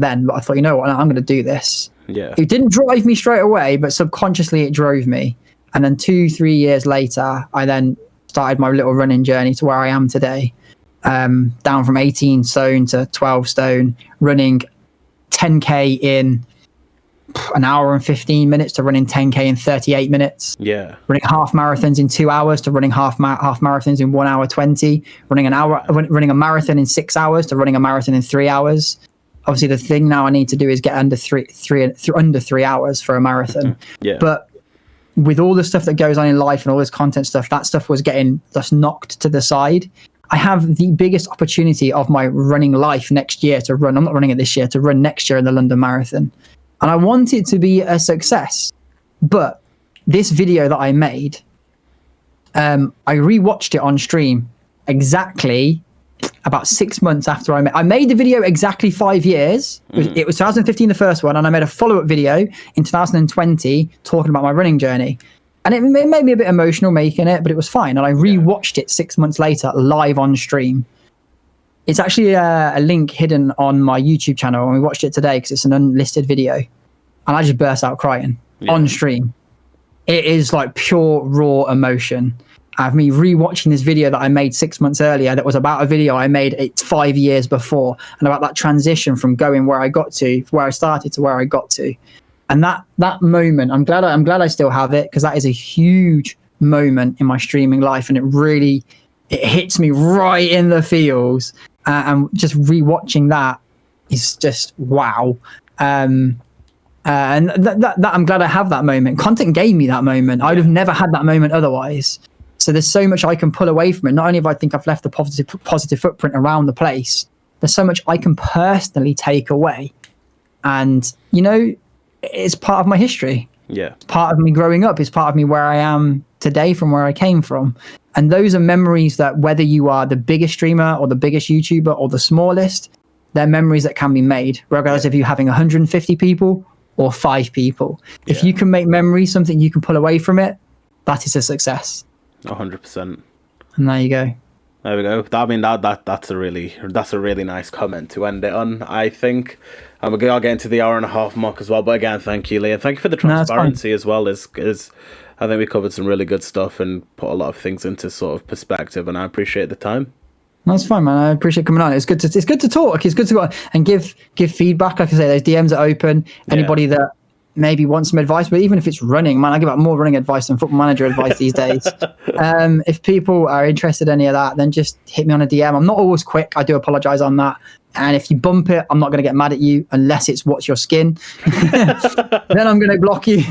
then, but I thought, you know what, I'm going to do this. Yeah. It didn't drive me straight away, but subconsciously it drove me. And then 2-3 years later, I then started my little running journey to where I am today. Down from 18 stone to 12 stone, running 10K in an hour and 15 minutes to running 10K in 38 minutes. Yeah. Running half marathons in 2 hours to running half marathons in 1 hour 20. Running a marathon in 6 hours to running a marathon in 3 hours. Obviously, the thing now I need to do is get under 3 hours for a marathon. Yeah. But with all the stuff that goes on in life and all this content stuff, that stuff was getting just knocked to the side. I have the biggest opportunity of my running life next year to run. I'm not running it this year, to run next year in the London Marathon. And I want it to be a success. But this video that I made, I rewatched it on stream exactly about 6 months after I made the video exactly 5 years. It was 2015, the first one, and I made a follow-up video in 2020 talking about my running journey. And it made me a bit emotional making it, but it was fine. And I rewatched it 6 months later live on stream. It's actually a link hidden on my YouTube channel, and we watched it today because it's an unlisted video. And I just burst out crying on stream. It is like pure raw emotion. Of me rewatching this video that I made 6 months earlier that was about a video I made 5 years before, and about that transition from going where I got to, where I started to where I got to. And that moment, I'm glad I still have it, because that is a huge moment in my streaming life, and it hits me right in the feels. And just rewatching that is just wow. And that I'm glad I have that moment. Content gave me that moment. I would have never had that moment otherwise. So there's so much I can pull away from it. Not only have I think I've left a positive footprint around the place, there's so much I can personally take away. And, you know, it's part of my history. Yeah. It's part of me growing up. It's part of me where I am today from where I came from. And those are memories that, whether you are the biggest streamer or the biggest YouTuber or the smallest, they're memories that can be made, regardless of you having 150 people or 5 people. If you can make memories something you can pull away from it, that is a success. 100%. And there you go. There we go. I mean, that's a really nice comment to end it on, I think. And we'll get into the hour and a half mark as well. But again, thank you, Leigh, and thank you for the transparency as well. Is I think we covered some really good stuff and put a lot of things into sort of perspective, and I appreciate the time. That's fine, man. I appreciate coming on. It's good to talk. It's good to go and give feedback. Like I say, those DMs are open. Anybody that maybe want some advice, but even if it's running, man, I give out more running advice than Football Manager advice these days. If people are interested in any of that, then just hit me on a DM. I'm not always quick. I do apologize on that. And if you bump it, I'm not going to get mad at you unless it's what's your skin. Then I'm going to block you.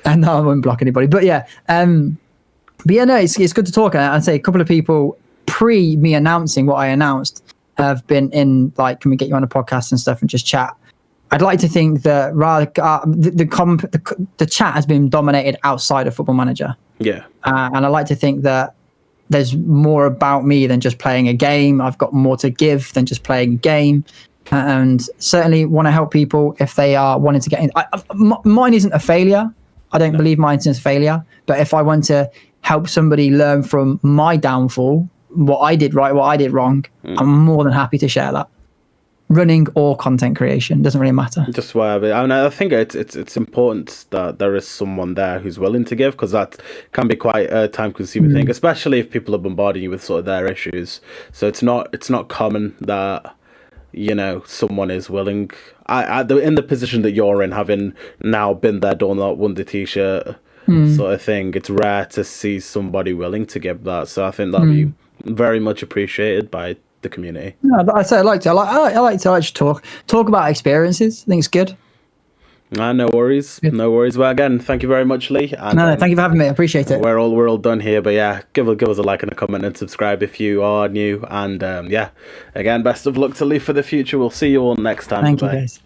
And no, I won't block anybody. But yeah, no, it's good to talk. And I'd say a couple of people pre me announcing what I announced have been in, like, can we get you on a podcast and stuff and just chat? I'd like to think that rather the chat has been dominated outside of Football Manager. Yeah. And I like to think that there's more about me than just playing a game. I've got more to give than just playing a game. And certainly want to help people if they are wanting to get in. Mine isn't a failure. I don't believe mine is a failure. But if I want to help somebody learn from my downfall, what I did right, what I did wrong, I'm more than happy to share that. Running or content creation, doesn't really matter. Just whatever. I mean, I think it's important that there is someone there who's willing to give, because that can be quite a time-consuming thing, especially if people are bombarding you with sort of their issues. So it's not common that, you know, someone is willing. In the position that you're in, having now been there, done that, won the t-shirt sort of thing, it's rare to see somebody willing to give that. So I think that'll be very much appreciated by the community. No, but I like to talk about experiences. I think it's good. No worries. No worries. Well, again, thank you very much, Leigh. And, thank you for having me. I appreciate it. We're all done here, but yeah, give us a like and a comment and subscribe if you are new. And again, best of luck to Leigh for the future. We'll see you all next time. Thank you, guys.